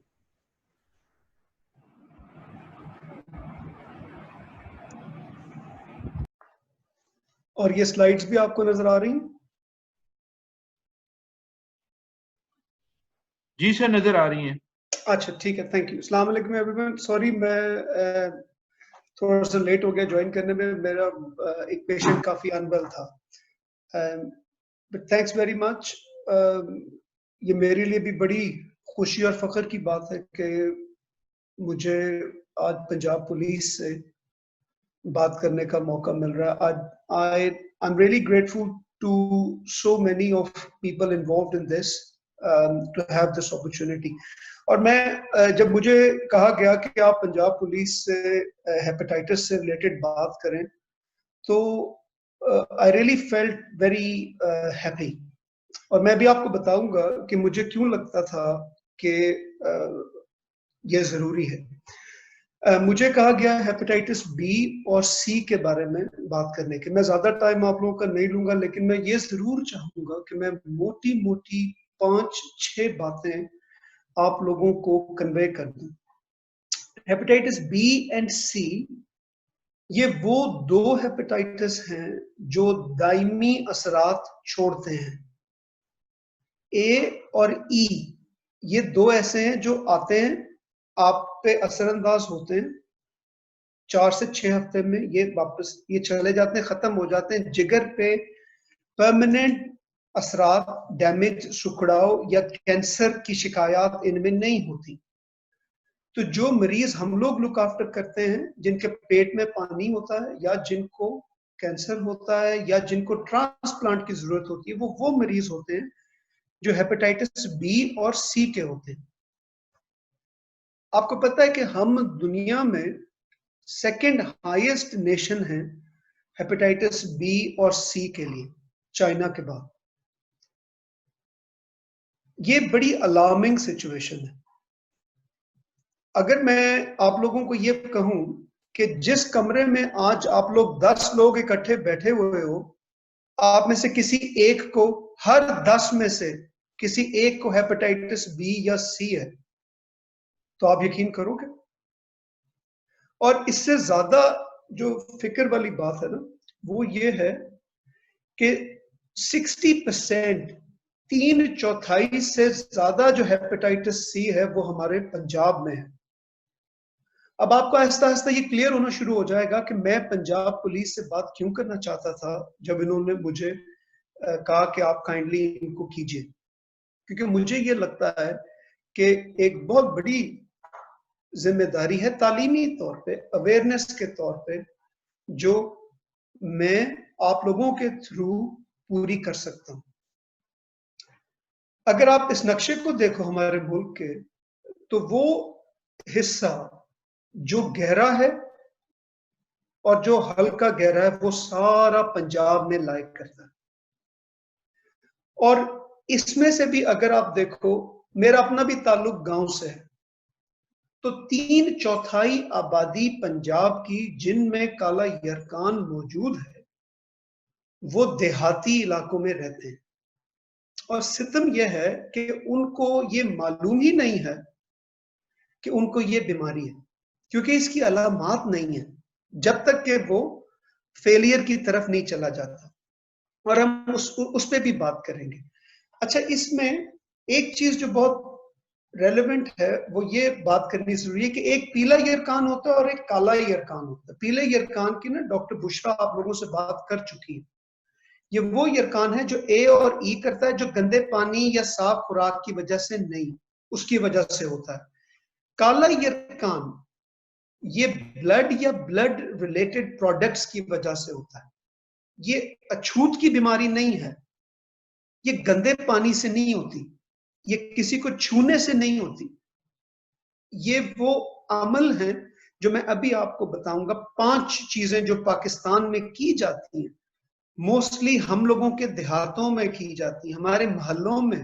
اور یہ سلائیڈز بھی آپ کو نظر آ رہی ہیں؟ جی سر، نظر آ رہی ہیں۔ اچھا ٹھیک ہے، تھینک یو۔ السلام علیکم ایوری ون۔ سوری میں تھوڑا سا لیٹ ہو گیا جوائن کرنے میں، میرا ایک پیشنٹ کافی انویل تھا، بٹ تھینکس ویری مچ۔ یہ میرے لیے بھی بڑی خوشی اور فخر کی بات ہے کہ مجھے آج پنجاب پولیس سے بات کرنے کا موقع مل رہا ہے۔ I'm really grateful to so many of people involved in this to have this opportunity۔ اور میں جب مجھے کہا گیا کہ آپ پنجاب پولیس سے ہیپیٹائٹس سے ریلیٹڈ بات کریں تو I really felt very happy۔ اور میں بھی آپ کو بتاؤں گا کہ مجھے کیوں لگتا تھا کہ یہ ضروری ہے۔ مجھے کہا گیا ہیپیٹائٹس بی اور سی کے بارے میں بات کرنے کے۔ میں زیادہ ٹائم آپ لوگوں کا نہیں لوں گا، لیکن میں یہ ضرور چاہوں گا کہ میں موٹی 5-6 باتیں آپ لوگوں کو کنوے کر دوں۔ ہیپیٹائٹس بی اینڈ سی یہ وہ 2 ہیپیٹائٹس ہیں جو دائمی اثرات چھوڑتے ہیں۔ اے اور ای یہ 2 ایسے ہیں جو آتے ہیں، آپ پہ اثر انداز ہوتے ہیں، 4 سے 6 ہفتے میں یہ واپس یہ چلے جاتے ہیں، ختم ہو جاتے ہیں. جگر پہ پرماننٹ اثرات، ڈیمیج، سکڑاؤ یا کینسر کی شکایات ان میں نہیں ہوتی. تو جو مریض ہم لوگ لک آفٹر کرتے ہیں، جن کے پیٹ میں پانی ہوتا ہے یا جن کو کینسر ہوتا ہے یا جن کو ٹرانسپلانٹ کی ضرورت ہوتی ہے، وہ مریض ہوتے ہیں جو ہیپاٹائٹس بی اور سی کے ہوتے ہیں. آپ کو پتہ ہے کہ ہم دنیا میں سیکنڈ ہائیسٹ نیشن ہیں ہیپاٹائٹس بی اور سی کے لیے، چائنا کے بعد. یہ بڑی الارمنگ سچویشن ہے. اگر میں آپ لوگوں کو یہ کہوں کہ جس کمرے میں آج آپ لوگ 10 لوگ اکٹھے بیٹھے ہوئے ہو، آپ میں سے کسی ایک کو، ہر 10 میں سے کسی ایک کو ہیپاٹائٹس بی یا سی ہے، تو آپ یقین کرو گے؟ اور اس سے زیادہ جو فکر والی بات ہے نا، وہ یہ ہے کہ 60%، 3/4 سے زیادہ جو ہیپاٹائٹس سی ہے وہ ہمارے پنجاب میں ہے. اب آپ کو آہستہ آہستہ یہ کلیئر ہونا شروع ہو جائے گا کہ میں پنجاب پولیس سے بات کیوں کرنا چاہتا تھا جب انہوں نے مجھے کہا کہ آپ کائنڈلی ان کو کیجئے. کیونکہ مجھے یہ لگتا ہے کہ ایک بہت بڑی ذمہ داری ہے تعلیمی طور پہ، اویئرنیس کے طور پہ، جو میں آپ لوگوں کے تھرو پوری کر سکتا ہوں. اگر آپ اس نقشے کو دیکھو ہمارے ملک کے، تو وہ حصہ جو گہرا ہے اور جو ہلکا گہرا ہے وہ سارا پنجاب میں لائق کرتا ہے. اور اس میں سے بھی اگر آپ دیکھو، میرا اپنا بھی تعلق گاؤں سے ہے، تو 3/4 آبادی پنجاب کی جن میں کالا یرکان موجود ہے وہ دیہاتی علاقوں میں رہتے ہیں. اور ستم یہ ہے کہ ان کو یہ معلوم ہی نہیں ہے کہ ان کو یہ بیماری ہے، کیونکہ اس کی علامات نہیں ہیں جب تک کہ وہ فیلئر کی طرف نہیں چلا جاتا. اور ہم اس پہ بھی بات کریں گے. اچھا، اس میں ایک چیز جو بہت ریلیونٹ ہے وہ یہ بات کرنی ضروری ہے کہ ایک پیلا یرکان ہوتا ہے اور ایک کالا یرکان ہوتا ہے. پیلے یرکان کی نا ڈاکٹر بشرا آپ لوگوں سے بات کر چکی ہے. یہ وہ یرکان ہے جو اے اور ای کرتا ہے، جو گندے پانی یا صاف خوراک کی وجہ سے نہیں، اس کی وجہ سے ہوتا ہے. کالا یرکان یہ بلڈ یا بلڈ ریلیٹڈ پروڈکٹس کی وجہ سے ہوتا ہے. یہ اچھوت کی بیماری نہیں ہے، یہ گندے پانی سے نہیں ہوتی، یہ کسی کو چھونے سے نہیں ہوتی. یہ وہ عمل ہیں جو میں ابھی آپ کو بتاؤں گا. 5 چیزیں جو پاکستان میں کی جاتی ہیں، موسٹلی ہم لوگوں کے دیہاتوں میں کی جاتی ہیں، ہمارے محلوں میں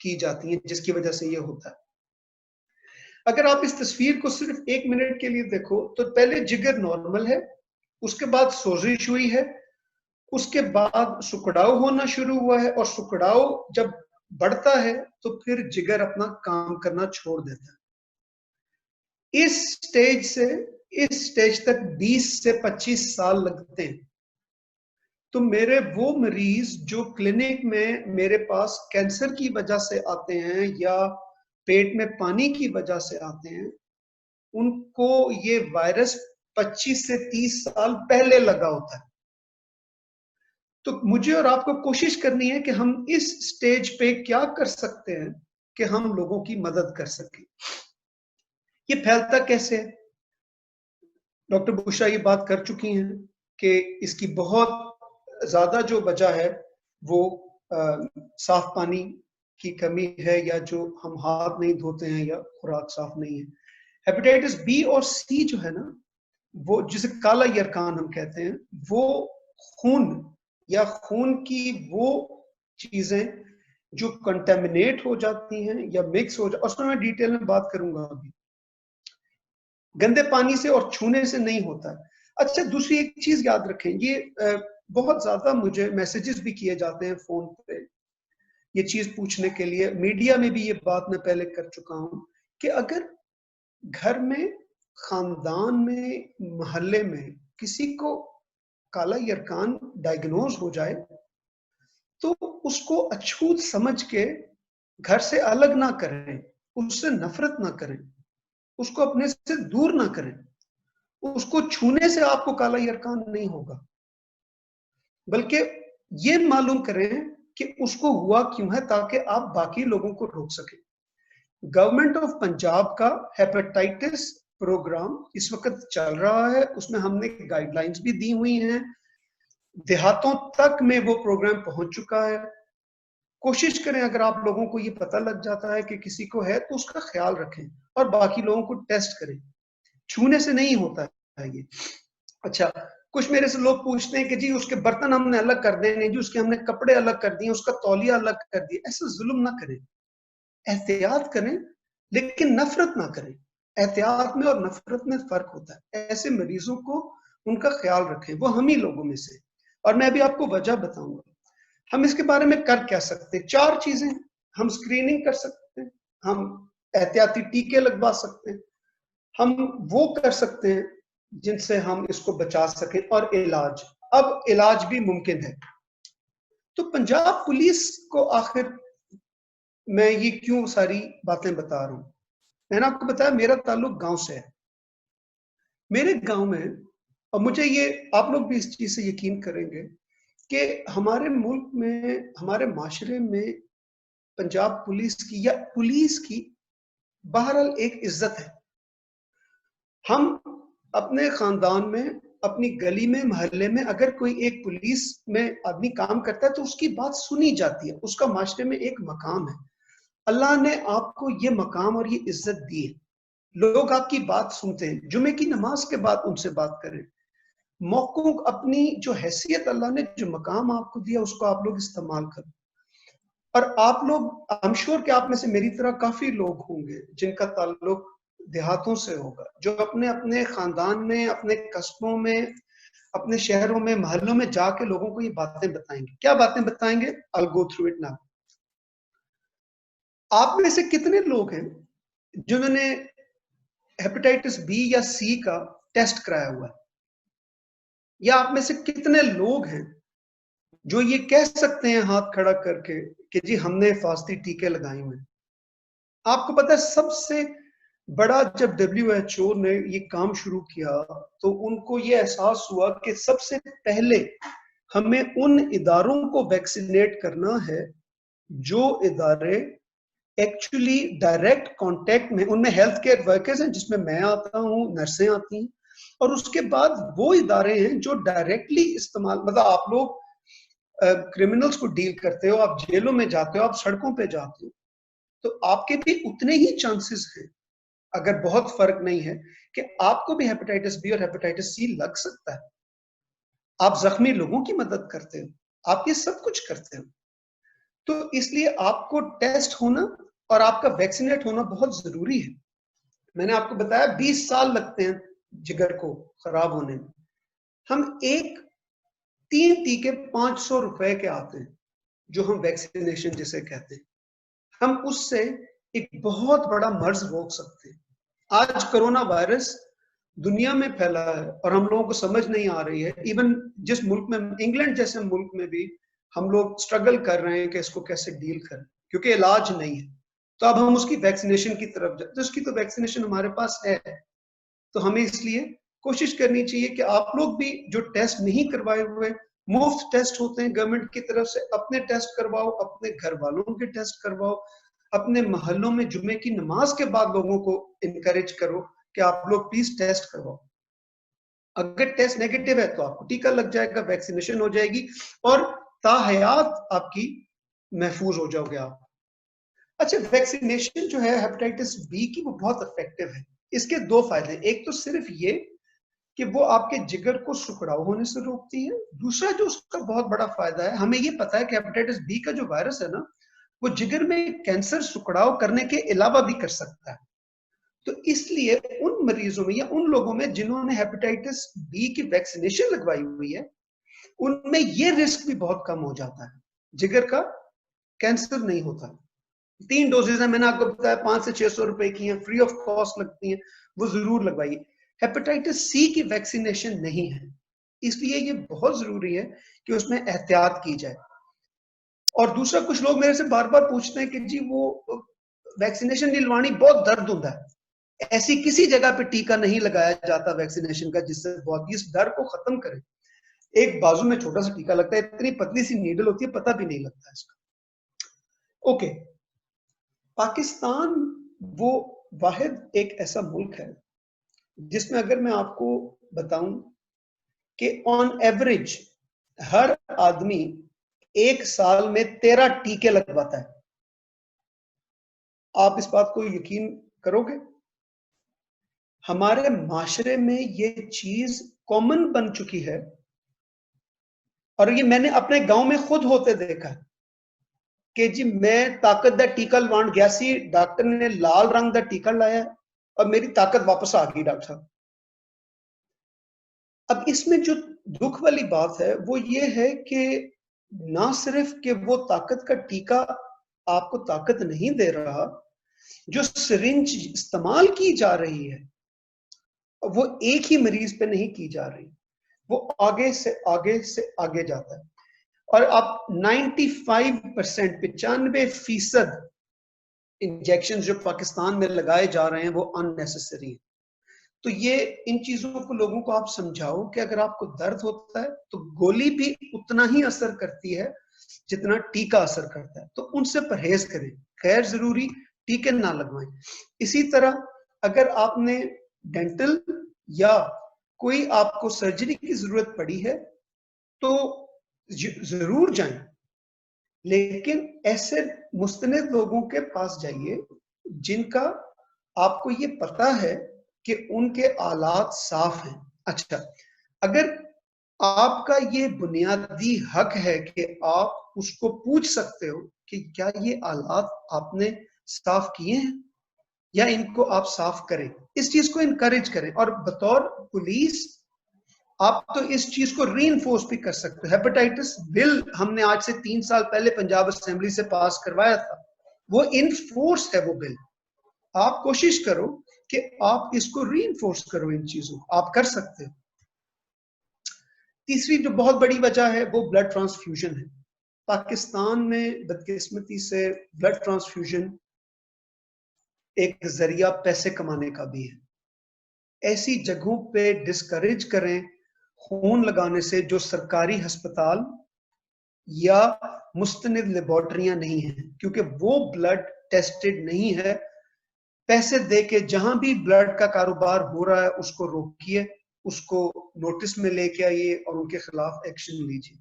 کی جاتی ہیں، جس کی وجہ سے یہ ہوتا ہے. اگر آپ اس تصویر کو صرف 1 منٹ کے لیے دیکھو تو پہلے جگر نارمل ہے، اس کے بعد سوزش ہوئی ہے، اس کے بعد سکڑاؤ ہونا شروع ہوا ہے، اور سکڑاؤ جب بڑھتا ہے تو پھر جگر اپنا کام کرنا چھوڑ دیتا ہے. اس سٹیج سے اس سٹیج تک 20 سے 25 سال لگتے ہیں. تو میرے وہ مریض جو کلینک میں میرے پاس کینسر کی وجہ سے آتے ہیں یا پیٹ میں پانی کی وجہ سے آتے ہیں، ان کو یہ وائرس 25 سے 30 سال پہلے لگا ہوتا ہے. تو مجھے اور آپ کو کوشش کرنی ہے کہ ہم اس سٹیج پہ کیا کر سکتے ہیں کہ ہم لوگوں کی مدد کر سکیں. یہ پھیلتا کیسے ہے؟ ڈاکٹر بشرا یہ بات کر چکی ہیں کہ اس کی بہت زیادہ جو وجہ ہے وہ صاف پانی کی کمی ہے، یا جو ہم ہاتھ نہیں دھوتے ہیں یا خوراک صاف نہیں ہے. ہیپاٹائٹس بی اور سی جو ہے نا، وہ جسے کالا یرکان ہم کہتے ہیں، وہ خون یا خون کی وہ چیزیں جو کنٹامینیٹ ہو جاتی ہیں یا مکس ہو جاتی، اس میں ڈیٹیل میں بات کروں گا ابھی، گندے پانی سے اور چھونے سے نہیں ہوتا ہے. اچھا، دوسری ایک چیز یاد رکھیں، یہ بہت زیادہ مجھے میسیجز بھی کیے جاتے ہیں فون پہ یہ چیز پوچھنے کے لیے. میڈیا میں بھی یہ بات میں پہلے کر چکا ہوں کہ اگر گھر میں، خاندان میں، محلے میں کسی کو کالا یرکان ڈائگنوز ہو جائے تو اس کو اچھوت سمجھ کے گھر سے الگ نہ کریں، اس سے نفرت نہ کریں، اس کو اپنے سے دور نہ کریں. اس کو چھونے سے آپ کو کالا یرکان نہیں ہوگا، بلکہ یہ معلوم کریں کہ اس کو ہوا کیوں ہے تاکہ آپ باقی لوگوں کو روک سکیں۔ گورنمنٹ آف پنجاب کا ہیپاٹائٹس پروگرام اس وقت چل رہا ہے، اس میں ہم نے گائیڈ لائنز بھی دی ہوئی ہیں، دیہاتوں تک میں وہ پروگرام پہنچ چکا ہے۔ کوشش کریں اگر آپ لوگوں کو یہ پتہ لگ جاتا ہے کہ کسی کو ہے تو اس کا خیال رکھیں اور باقی لوگوں کو ٹیسٹ کریں، چھونے سے نہیں ہوتا ہے یہ۔ اچھا، کچھ میرے سے لوگ پوچھتے ہیں کہ جی اس کے برتن ہم نے الگ کر دیں گے، جی اس کے ہم نے کپڑے الگ کر دیے، اس کا تولیہ الگ کر دیے۔ ایسا ظلم نہ کریں، احتیاط کریں لیکن نفرت نہ کریں۔ احتیاط میں اور نفرت میں فرق ہوتا ہے۔ ایسے مریضوں کو ان کا خیال رکھیں، وہ ہم ہی لوگوں میں سے۔ اور میں ابھی آپ کو وجہ بتاؤں گا ہم اس کے بارے میں کر کیا سکتے ہیں۔ 4 چیزیں، ہم سکریننگ کر سکتے ہیں، ہم احتیاطی ٹیکے لگوا سکتے ہیں، ہم وہ کر سکتے ہیں جن سے ہم اس کو بچا سکیں، اور علاج، اب علاج بھی ممکن ہے۔ تو پنجاب پولیس کو آخر میں یہ کیوں ساری باتیں بتا رہا ہوں؟ میں نے آپ کو بتایا میرا تعلق گاؤں سے ہے۔ میرے گاؤں میں، اور مجھے یہ آپ لوگ بھی اس چیز سے یقین کریں گے کہ ہمارے ملک میں، ہمارے معاشرے میں پنجاب پولیس کی یا پولیس کی بہرحال ایک عزت ہے۔ ہم اپنے خاندان میں، اپنی گلی میں، محلے میں اگر کوئی ایک پولیس میں آدمی کام کرتا ہے تو اس کی بات سنی جاتی ہے، اس کا معاشرے میں ایک مقام ہے۔ اللہ نے آپ کو یہ مقام اور یہ عزت دی ہے، لوگ آپ کی بات سنتے ہیں۔ جمعے کی نماز کے بعد ان سے بات کریں، موقعوں، اپنی جو حیثیت اللہ نے، جو مقام آپ کو دیا، اس کو آپ لوگ استعمال کریں۔ اور آپ لوگ، I'm sure کہ آپ میں سے میری طرح کافی لوگ ہوں گے جن کا تعلق دیہاتوں سے ہوگا، جو اپنے اپنے خاندان میں، اپنے قصبوں میں، اپنے شہروں میں، محلوں میں جا کے لوگوں کو یہ باتیں بتائیں گے۔ کیا باتیں بتائیں گے؟ I'll go through it now۔ آپ میں سے کتنے لوگ ہیں جنہوں نے ہیپاٹائٹس بی یا سی کا ٹیسٹ کرایا ہوا ہے؟ یا آپ میں سے کتنے لوگ ہیں جو یہ کہہ سکتے ہیں ہاتھ کھڑا کر کے کہ جی ہم نے حفاظتی ٹیکے لگائے ہوئے ہیں؟ آپ کو پتہ ہے سب سے بڑا، جب WHO نے یہ کام شروع کیا تو ان کو یہ احساس ہوا کہ سب سے پہلے ہمیں ان اداروں کو ویکسینیٹ کرنا ہے جو ادارے ایکچولی ڈائریکٹ کانٹیکٹ میں، ان میں ہیلتھ کیئر ورکرز ہیں جس میں میں آتا ہوں، نرسیں آتی ہیں، اور اس کے بعد وہ ادارے ہیں جو ڈائریکٹلی استعمال، مطلب آپ لوگ کرمنلز کو ڈیل کرتے ہو، آپ جیلوں میں جاتے ہو، آپ سڑکوں پہ جاتے ہو، تو آپ کے بھی اتنے ہی چانسز ہیں، اگر بہت فرق نہیں ہے، کہ آپ کو بھی ہیپاٹائٹس بی اور ہیپاٹائٹس سی لگ سکتا ہے۔ آپ زخمی لوگوں کی مدد کرتے ہو، آپ یہ سب کچھ کرتے ہو، تو اس لیے آپ کو ٹیسٹ ہونا اور آپ کا ویکسینیٹ ہونا بہت ضروری ہے۔ میں نے آپ کو بتایا 20 سال لگتے ہیں جگر کو خراب ہونے میں، ہم 3 ٹیکے 500 روپے کے آتے ہیں جو ہم ویکسینیشن جسے کہتے ہیں، ہم اس سے ایک بہت بڑا مرض روک سکتے ہیں۔ آج کرونا وائرس دنیا میں پھیلا ہے اور ہم لوگوں کو سمجھ نہیں آ رہی ہے، ایون جس ملک میں، انگلینڈ جیسے ملک میں بھی ہم لوگ سٹرگل کر رہے ہیں کہ اس کو کیسے ڈیل کریں، کیونکہ علاج نہیں ہے۔ تو اب ہم اس کی ویکسینیشن کی طرف جاتے ہیں، اس کی تو ویکسینیشن ہمارے پاس ہے، تو ہمیں اس لیے کوشش کرنی چاہیے کہ آپ لوگ بھی جو ٹیسٹ نہیں کروائے ہوئے، مفت ٹیسٹ ہوتے ہیں گورنمنٹ کی طرف سے، اپنے ٹیسٹ کرواؤ، اپنے گھر والوں کے ٹیسٹ کرواؤ، اپنے محلوں میں جمعے کی نماز کے بعد لوگوں کو انکریج کرو کہ آپ لوگ پلیز ٹیسٹ کرواؤ۔ اگر ٹیسٹ نیگیٹو ہے تو آپ کو ٹیکہ لگ جائے گا، ویکسینیشن ہو جائے گی، اور تاحیات آپ کی محفوظ ہو جاؤ گے آپ۔ اچھا، ویکسینیشن جو ہے ہیپاٹائٹس بی کی وہ بہت افیکٹو ہے۔ اس کے 2 فائدے ہیں، ایک تو صرف یہ کہ وہ آپ کے جگر کو سکڑاؤ ہونے سے روکتی ہے، دوسرا جو اس کا بہت بڑا فائدہ ہے، ہمیں یہ پتا ہے کہ ہیپاٹائٹس بی کا جو وائرس ہے نا، وہ جگر میں کینسر سکڑاؤ کرنے کے علاوہ بھی کر سکتا ہے۔ تو اس لیے ان مریضوں میں یا ان لوگوں میں جنہوں نے ہیپاٹائٹس بی کی ویکسینیشن لگوائی ہوئی ہے، ان میں یہ رسک بھی بہت کم ہو جاتا ہے، جگر کا کینسر نہیں ہوتا۔ 3 ڈوزز ہیں، میں نے آپ کو بتایا 500 سے 600 روپے کی ہیں، فری آف کاسٹ لگتی ہیں، وہ ضرور لگوائیے۔ ہیپاٹائٹس سی کی ویکسینیشن نہیں ہے، اس لیے یہ بہت ضروری ہے کہ اس میں احتیاط کی جائے۔ اور دوسرا، کچھ لوگ میرے سے بار بار پوچھتے ہیں کہ جی وہ ویکسینیشن نہیں لوانی، بہت درد ہوتا ہے۔ ایسی کسی جگہ پہ ٹیکا نہیں لگایا جاتا ویکسینیشن کا جس سے بہت اس ڈر کو ختم کرے. ایک بازو میں چھوٹا سا ٹیکا لگتا ہے, اتنی پتلی سی نیڈل ہوتی ہے, پتہ بھی نہیں لگتا اس کا. اوکے, پاکستان وہ واحد ایک ایسا ملک ہے جس میں اگر میں آپ کو بتاؤں کہ آن ایوریج ہر آدمی ایک سال میں 13 ٹیکے لگواتا ہے. آپ اس بات کو یقین کرو گے؟ ہمارے معاشرے میں یہ چیز کامن بن چکی ہے, اور یہ میں نے اپنے گاؤں میں خود ہوتے دیکھا کہ جی میں طاقت دا ٹیکا لوان گیا سی, ڈاکٹر نے لال رنگ دا ٹیکا لایا اور میری طاقت واپس آ گئی ڈاکٹر صاحب. اب اس میں جو دکھ والی بات ہے وہ یہ ہے کہ نہ صرف کہ وہ طاقت کا ٹیکا آپ کو طاقت نہیں دے رہا, جو سرنج استعمال کی جا رہی ہے وہ ایک ہی مریض پہ نہیں کی جا رہی, وہ آگے سے آگے سے آگے جاتا ہے. اور آپ 95% 95% انجیکشن جو پاکستان میں لگائے جا رہے ہیں وہ unnecessary ہیں. تو یہ ان چیزوں کو لوگوں کو آپ سمجھاؤ کہ اگر آپ کو درد ہوتا ہے تو گولی بھی اتنا ہی اثر کرتی ہے جتنا ٹیکا اثر کرتا ہے, تو ان سے پرہیز کریں, غیر ضروری ٹیکے نہ لگوائیں. اسی طرح اگر آپ نے ڈینٹل یا کوئی آپ کو سرجری کی ضرورت پڑی ہے تو ضرور جائیں, لیکن ایسے مستند لوگوں کے پاس جائیے جن کا آپ کو یہ پتا ہے کہ ان کے آلات صاف ہیں. اچھا, اگر آپ کا یہ بنیادی حق ہے کہ آپ اس کو پوچھ سکتے ہو کہ کیا یہ آلات آپ نے صاف کیے ہیں یا ان کو آپ صاف کریں, اس چیز کو انکریج کریں. اور بطور پولیس آپ تو اس چیز کو ری انفورس بھی کر سکتے ہو. ہیپاٹائٹس بل ہم نے آج سے 3 سال پہلے پنجاب اسمبلی سے پاس کروایا تھا, وہ انفورس ہے وہ بل. آپ کوشش کرو کہ آپ اس کو ری انفورس کرو, ان چیزوں آپ کر سکتے ہو. تیسری جو بہت بڑی وجہ ہے وہ بلڈ ٹرانسفیوژن ہے. پاکستان میں بدقسمتی سے بلڈ ٹرانسفیوژن ایک ذریعہ پیسے کمانے کا بھی ہے. ایسی جگہوں پہ ڈسکریج کریں خون لگانے سے جو سرکاری ہسپتال یا مستند لیبارٹریاں نہیں ہیں, کیونکہ وہ بلڈ ٹیسٹڈ نہیں ہے. پیسے دے کے جہاں بھی بلڈ کا کاروبار ہو رہا ہے اس کو روکیے, اس کو نوٹس میں لے کے آئیے اور ان کے خلاف ایکشن لیجیے.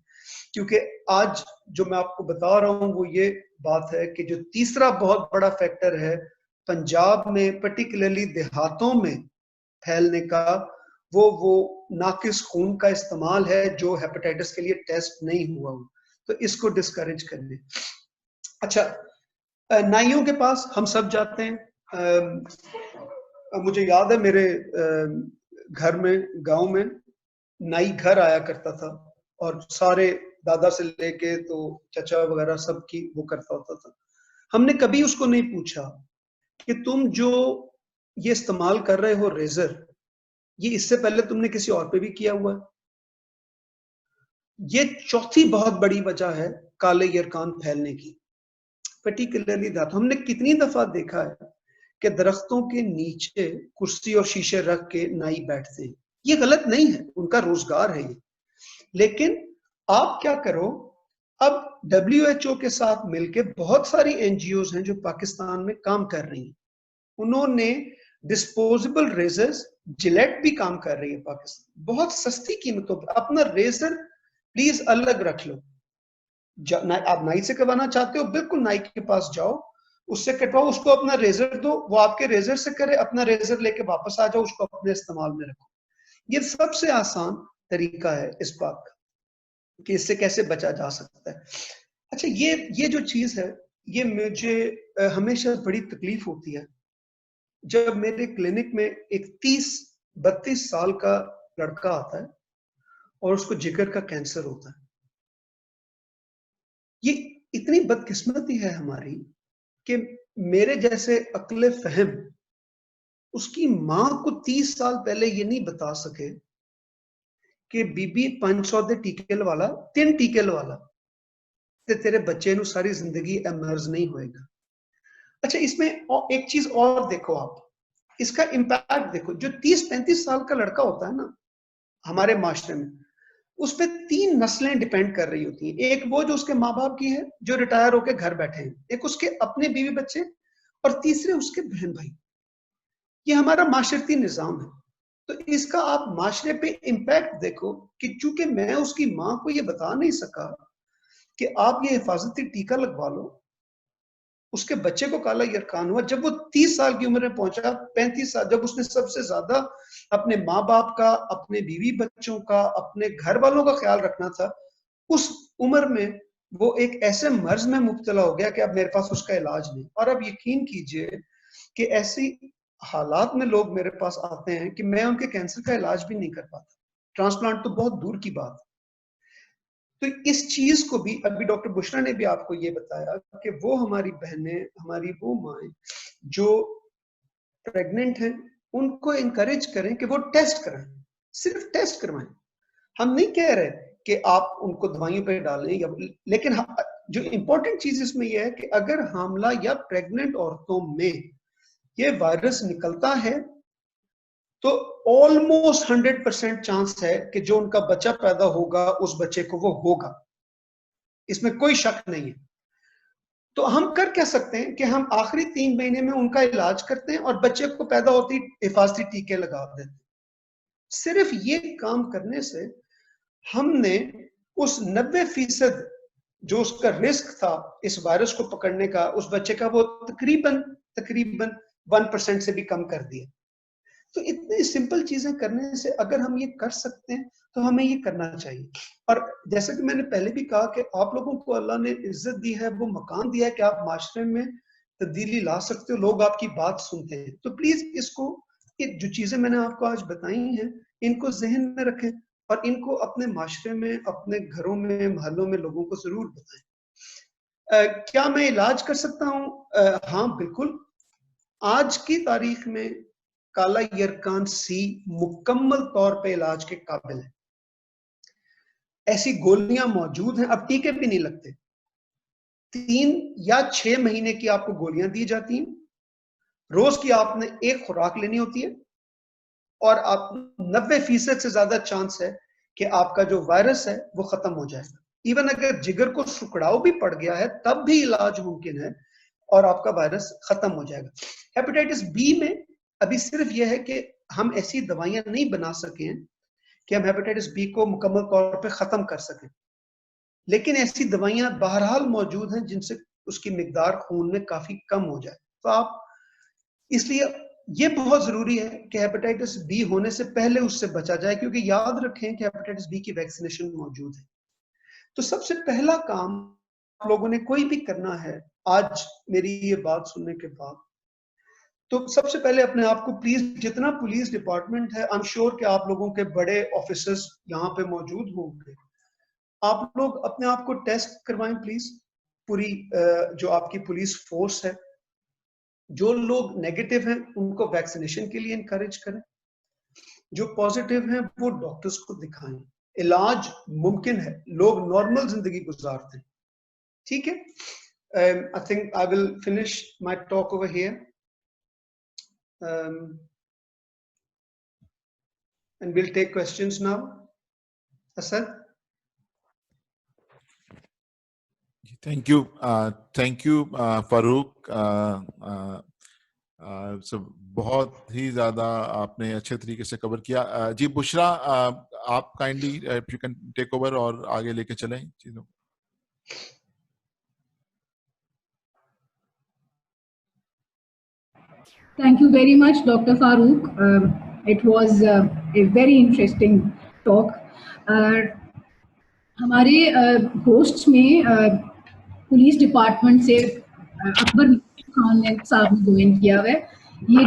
کیونکہ آج جو میں آپ کو بتا رہا ہوں وہ یہ بات ہے کہ جو تیسرا بہت بڑا فیکٹر ہے پنجاب میں پرٹیکولرلی دیہاتوں میں پھیلنے کا, وہ ناقص خون کا استعمال ہے جو ہیپاٹائٹس کے لیے ٹیسٹ نہیں ہوا ہو, تو اس کو ڈسکریج کرنے. اچھا, نائیوں کے پاس ہم سب جاتے ہیں. مجھے یاد ہے میرے گھر میں گاؤں میں نائی گھر آیا کرتا تھا اور سارے دادا سے لے کے تو چچا وغیرہ سب کی وہ کرتا ہوتا تھا. ہم نے کبھی اس کو نہیں پوچھا کہ تم جو یہ استعمال کر رہے ہو ریزر, یہ اس سے پہلے تم نے کسی اور پہ بھی کیا ہوا ہے. یہ چوتھی بہت بڑی وجہ ہے کالے یرکان پھیلنے کی, پرٹیکولرلی دھات. ہم نے کتنی دفعہ دیکھا ہے کہ درختوں کے نیچے کرسی اور شیشے رکھ کے نائی بیٹھتے ہیں. یہ غلط نہیں ہے, ان کا روزگار ہے یہ. لیکن آپ کیا کرو, اب WHO کے ساتھ مل کے بہت ساری NGOs ہیں جو پاکستان میں کام کر رہی ہیں. انہوں نے ڈسپوزیبل ریزرز, جلیٹ بھی کام کر رہی ہے پاکستان, بہت سستی قیمتوں پر. اپنا ریزر پلیز الگ رکھ لو. آپ نائی سے کروانا چاہتے ہو, بالکل نائی کے پاس جاؤ, اس سے کٹواؤ, اس کو اپنا ریزر دو, وہ آپ کے ریزر سے کرے, اپنا ریزر لے کے واپس آ جاؤ, اس کو اپنے استعمال میں رکھو. یہ سب سے آسان طریقہ ہے اس بات کا کہ اس سے کیسے بچا جا سکتا ہے. اچھا, یہ جو چیز ہے یہ مجھے ہمیشہ بڑی تکلیف ہوتی ہے جب میرے کلینک میں ایک 30-32 سال کا لڑکا آتا ہے اور اس کو جگر کا کینسر ہوتا ہے. یہ اتنی بدقسمتی ہے ہماری کہ میرے جیسے عقل فہم اس کی ماں کو 30 سال پہلے یہ نہیں بتا سکے کہ بی بی 500 دے ٹیکل والا 3 ٹیکل والا تے تیرے بچے نو ساری زندگی مرض نہیں ہوئے گا. اچھا, اس میں ایک چیز اور دیکھو آپ اس کا امپیکٹ دیکھو. جو 30-35 سال کا لڑکا ہوتا ہے نا ہمارے معاشرے میں, اس پہ 3 نسلیں ڈیپینڈ کر رہی ہوتی ہیں. ایک وہ جو اس کے ماں باپ کی ہے جو ریٹائر ہو کے گھر بیٹھے ہیں, ایک اس کے اپنے بیوی بچے, اور تیسرے اس کے بہن بھائی. یہ ہمارا معاشرتی نظام ہے. تو اس کا آپ معاشرے پہ امپیکٹ دیکھو کہ چونکہ میں اس کی ماں کو یہ بتا نہیں سکا کہ آپ یہ حفاظتی ٹیکہ لگوا لو, اس کے بچے کو کالا یرکان ہوا جب وہ 30 سال کی عمر میں پہنچا, 35 سال, جب اس نے سب سے زیادہ اپنے ماں باپ کا, اپنے بیوی بچوں کا, اپنے گھر والوں کا خیال رکھنا تھا, اس عمر میں وہ ایک ایسے مرض میں مبتلا ہو گیا کہ اب میرے پاس اس کا علاج نہیں. اور اب یقین کیجئے کہ ایسی حالات میں لوگ میرے پاس آتے ہیں کہ میں ان کے کینسر کا علاج بھی نہیں کر پاتا, ٹرانسپلانٹ تو بہت دور کی بات. تو اس چیز کو بھی ابھی ڈاکٹر بشرا نے بھی آپ کو یہ بتایا کہ وہ ہماری بہنیں, ہماری وہ مائیں جو پریگننٹ ہیں, ان کو انکریج کریں کہ وہ ٹیسٹ کرائیں, صرف ٹیسٹ کروائیں. ہم نہیں کہہ رہے کہ آپ ان کو دوائیوں پہ ڈالیں, لیکن جو امپورٹنٹ چیز اس میں یہ ہے کہ اگر حاملہ یا پریگننٹ عورتوں میں یہ وائرس نکلتا ہے تو آلموسٹ 100% چانس ہے کہ جو ان کا بچہ پیدا ہوگا اس بچے کو وہ ہوگا, اس میں کوئی شک نہیں ہے. تو ہم کر کیا سکتے ہیں کہ ہم آخری 3 مہینے میں ان کا علاج کرتے ہیں اور بچے کو پیدا ہوتی حفاظتی ٹیکے لگا دیتے ہیں. صرف یہ کام کرنے سے ہم نے اس 90% جو اس کا رسک تھا اس وائرس کو پکڑنے کا, اس بچے کا, وہ تقریباً 1% سے بھی کم کر دیا. تو اتنی سمپل چیزیں کرنے سے اگر ہم یہ کر سکتے ہیں تو ہمیں یہ کرنا چاہیے. اور جیسا کہ میں نے پہلے بھی کہا کہ آپ لوگوں کو اللہ نے عزت دی ہے, وہ مقام دیا ہے کہ آپ معاشرے میں تبدیلی لا سکتے ہو, لوگ آپ کی بات سنتے ہیں. تو پلیز اس کو, جو چیزیں میں نے آپ کو آج بتائی ہیں, ان کو ذہن میں رکھیں اور ان کو اپنے معاشرے میں, اپنے گھروں میں, محلوں میں لوگوں کو ضرور بتائیں. کیا میں علاج کر سکتا ہوں؟ ہاں بالکل. آج کی تاریخ میں کالا یرکان سی مکمل طور پہ علاج کے قابل ہے. ایسی گولیاں موجود ہیں, اب ٹیکے بھی نہیں لگتے. 3 یا 6 مہینے کی آپ کو گولیاں دی جاتی ہیں, روز کی آپ نے 1 خوراک لینی ہوتی ہے, اور آپ 90% سے زیادہ چانس ہے کہ آپ کا جو وائرس ہے وہ ختم ہو جائے گا. ایون اگر جگر کو سکڑاؤ بھی پڑ گیا ہے تب بھی علاج ممکن ہے اور آپ کا وائرس ختم ہو جائے گا. ہیپیٹائٹس بی میں ابھی صرف یہ ہے کہ ہم ایسی دوائیاں نہیں بنا سکے ہیں کہ ہم ہیپیٹائٹس بی کو مکمل طور پہ ختم کر سکیں, لیکن ایسی دوائیاں بہرحال موجود ہیں جن سے اس کی مقدار خون میں کافی کم ہو جائے. تو آپ, اس لیے یہ بہت ضروری ہے کہ ہیپیٹائٹس بی ہونے سے پہلے اس سے بچا جائے, کیونکہ یاد رکھیں کہ ہیپیٹائٹس بی کی ویکسینیشن موجود ہے. تو سب سے پہلا کام آپ لوگوں نے کوئی بھی کرنا ہے آج میری یہ بات سننے کے بعد, تو سب سے پہلے اپنے آپ کو پلیز, جتنا پولیس ڈپارٹمنٹ ہے, I'm sure کہ آپ لوگوں کے بڑے آفیسرز یہاں پہ موجود ہوں گے, آپ لوگ اپنے آپ کو ٹیسٹ کروائیں پلیز. پوری جو آپ کی پولیس فورس ہے, جو لوگ نیگیٹو ہیں ان کو ویکسینیشن کے لیے انکریج کریں, جو پازیٹیو ہیں وہ ڈاکٹرز کو دکھائیں. علاج ممکن ہے, لوگ نارمل زندگی گزارتے ہیں. ٹھیک ہے, I think I will finish my talk over here. And we'll take questions now. Asad? Thank you. Thank you, Farooq. بہت ہی زیادہ آپ نے اچھے طریقے سے کور کیا. جی بشرا, آپ kindly if you can take over اور آگے لے کے چلیں چیزوں. Thank you very much, Dr. Farooq. It was a very interesting talk. ہمارے ہوسٹس میں پولیس ڈپارٹمنٹ سے اکبر خان صاحب نے جوائن کیا ہوا ہے. یہ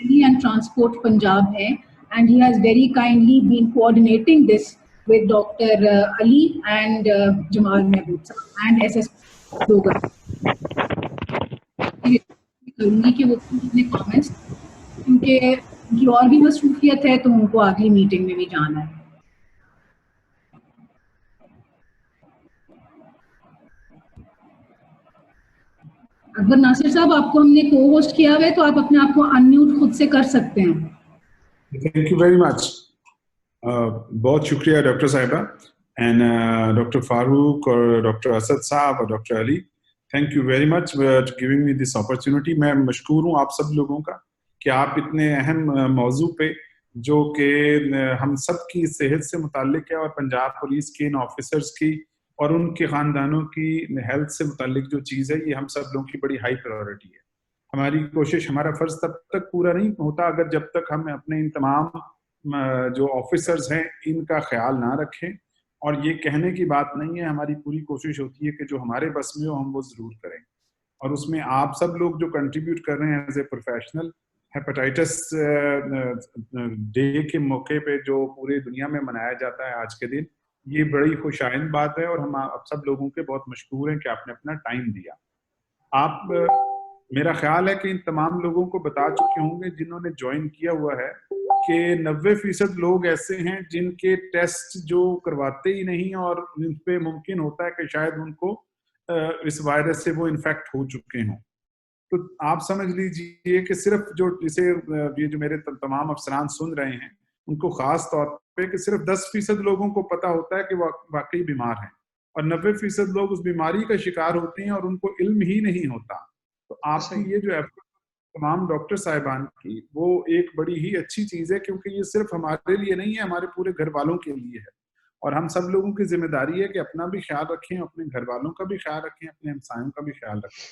DI and Transport Punjab ہے, and he has very kindly been coordinating this with Dr. Ali and Jamal Mehboob sahab and SS Dogar. کروں گی کہ وہ اپنے کامنٹس, کیونکہ ان کی اور بھی مصروفیت ہے تو ان کو اگلی میٹنگ میں بھی جانا ہے. ابھی اکبر ناصر صاحب آپ کو ہم نے کو ہوسٹ کیا ہوا ہے تو آپ اپنے آپ کو انمیوٹ خود سے کر سکتے ہیں. تھینک یو ویری مچ. بہت شکریہ ڈاکٹر صاحبہ اینڈ ڈاکٹر فاروق اور ڈاکٹر اسد صاحب اور doctor Ali, thank you very much giving me this opportunity. میں مشکور ہوں آپ سب لوگوں کا کہ آپ اتنے اہم موضوع پہ جو کہ ہم سب کی صحت سے متعلق ہے اور پنجاب پولیس کے ان آفیسرز کی اور ان کے خاندانوں کی ہیلتھ سے متعلق جو چیز ہے یہ ہم سب لوگوں کی بڑی ہائی پرائیورٹی ہے. ہماری کوشش, ہمارا فرض تب تک پورا نہیں ہوتا اگر جب تک ہم اپنے ان تمام جو آفیسرز ہیں ان کا خیال نہ رکھیں. اور یہ کہنے کی بات نہیں ہے, ہماری پوری کوشش ہوتی ہے کہ جو ہمارے بس میں ہو ہم وہ ضرور کریں. اور اس میں آپ سب لوگ جو کنٹریبیوٹ کر رہے ہیں as a professional, hepatitis day کے موقع پہ جو پورے دنیا میں منایا جاتا ہے آج کے دن, یہ بڑی خوش آئند بات ہے اور ہم آپ سب لوگوں کے بہت مشکور ہیں کہ آپ نے اپنا ٹائم دیا. آپ, میرا خیال ہے کہ ان تمام لوگوں کو بتا چکے ہوں گے جنہوں نے جوائن کیا ہوا ہے کہ 90% لوگ ایسے ہیں جن کے ٹیسٹ جو کرواتے ہی نہیں اور ان پہ ممکن ہوتا ہے کہ شاید ان کو اس وائرس سے وہ انفیکٹ ہو چکے ہوں. تو آپ سمجھ لیجئے کہ صرف جو جسے یہ جو میرے تمام افسران سن رہے ہیں ان کو خاص طور پہ کہ صرف 10% لوگوں کو پتا ہوتا ہے کہ وہ واقعی بیمار ہیں اور 90% لوگ اس بیماری کا شکار ہوتے ہیں اور ان کو علم ہی نہیں ہوتا. تو آپ کی یہ جو تمام ڈاکٹر صاحبان کی وہ ایک بڑی ہی اچھی چیز ہے کیونکہ یہ صرف ہمارے لیے نہیں ہے, ہمارے پورے گھر والوں کے لیے ہے. اور ہم سب لوگوں کی ذمہ داری ہے کہ اپنا بھی خیال رکھیں, اپنے گھر والوں کا بھی خیال رکھیں, اپنے ہمسایوں کا بھی خیال رکھیں.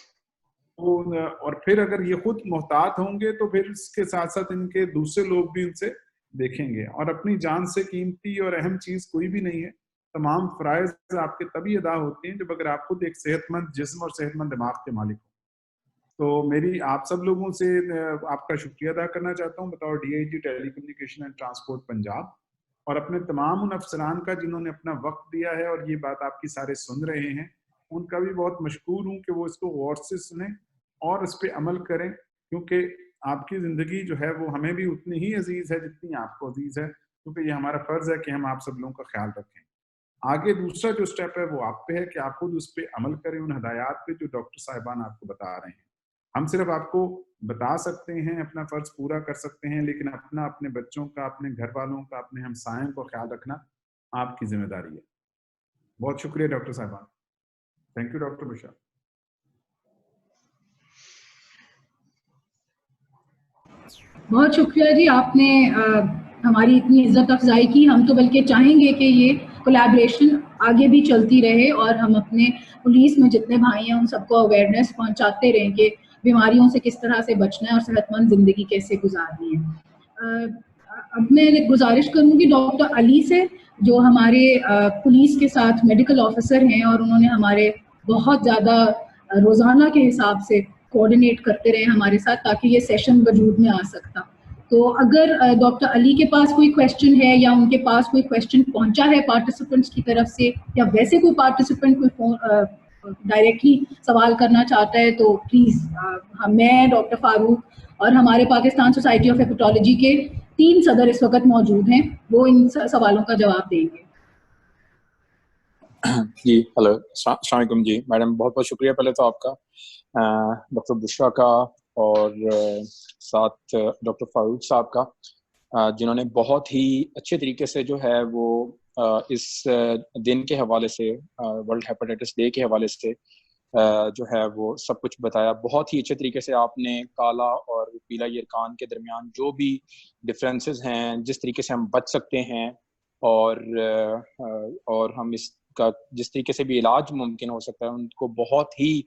اور پھر اگر یہ خود محتاط ہوں گے تو پھر اس کے ساتھ ساتھ ان کے دوسرے لوگ بھی ان سے دیکھیں گے. اور اپنی جان سے قیمتی اور اہم چیز کوئی بھی نہیں ہے. تمام فرائض آپ کے تبھی ادا ہوتے ہیں جب اگر آپ خود ایک صحت مند جسم اور صحت مند دماغ کے مالک ہوں. تو میری آپ سب لوگوں سے آپ کا شکریہ ادا کرنا چاہتا ہوں بطور D I G telecommunication and transport Punjab, اور اپنے تمام ان افسران کا جنہوں نے اپنا وقت دیا ہے اور یہ بات آپ کی سارے سن رہے ہیں, ان کا بھی بہت مشکور ہوں کہ وہ اس کو غور سے سنیں اور اس پہ عمل کریں, کیونکہ آپ کی زندگی جو ہے وہ ہمیں بھی اتنی ہی عزیز ہے جتنی آپ کو عزیز ہے, کیونکہ یہ ہمارا فرض ہے کہ ہم آپ سب لوگوں کا خیال رکھیں. آگے دوسرا جو سٹیپ ہے وہ آپ پہ ہے کہ آپ خود اس پہ عمل کریں, ان ہدایات پہ جو ڈاکٹر صاحبان آپ کو بتا رہے ہیں. ہم صرف آپ کو بتا سکتے ہیں, اپنا فرض پورا کر سکتے ہیں, لیکن اپنے بچوں کا, اپنے گھر والوں کا, اپنے ہمسایوں کا خیال رکھنا آپ کی ذمہ داری ہے. بہت شکریہ ڈاکٹر صاحبان. Thank you doctor Bashar. بہت شکریہ جی, آپ نے ہماری اتنی عزت افزائی کی. ہم تو بلکہ چاہیں گے کہ یہ کولیبریشن آگے بھی چلتی رہے اور ہم اپنے پولیس میں جتنے بھائی ہیں ان سب کو اویئرنیس پہنچاتے رہیں کہ بیماریوں سے کس طرح سے بچنا ہے اور صحت مند زندگی کیسے گزارنی ہے. اب میں گزارش کروں گی ڈاکٹر علی سے, جو ہمارے پولیس کے ساتھ میڈیکل آفیسر ہیں اور انہوں نے ہمارے بہت زیادہ روزانہ کے حساب سے کوآرڈینیٹ کرتے رہے ہمارے ساتھ تاکہ یہ سیشن وجود میں آ سکتا. تو اگر ڈاکٹر علی کے پاس کوئی کویشچن ہے یا ان کے پاس کوئی کویشچن پہنچا ہے پارٹیسپینٹس کی طرف سے, یا ویسے کوئی پارٹیسپینٹ کوئی ڈائریکٹلی سوال کرنا چاہتا ہے تو پلیز, میں ڈاکٹر فاروق اور ہمارے پاکستان سوسائٹی آف ہیپاٹالوجی کے 3 صدر اس وقت موجود ہیں, وہ ان سوالوں کا جواب دیں گے. جی ہلو, السلام علیکم. جی میڈم بہت بہت شکریہ پہلے تو آپ کا, ڈاکٹر بشرا کا اور ساتھ ڈاکٹر فاروق صاحب کا, جنہوں نے بہت ہی اچھے طریقے سے جو ہے وہ اس دن کے حوالے سے, ورلڈ ہیپاٹائٹس ڈے کے حوالے سے جو ہے وہ سب کچھ بتایا. بہت ہی اچھے طریقے سے آپ نے کالا اور پیلا یرکان کے درمیان جو بھی ڈفرینسز ہیں, جس طریقے سے ہم بچ سکتے ہیں اور ہم اس کا جس طریقے سے بھی علاج ممکن ہو سکتا ہے, ان کو بہت ہی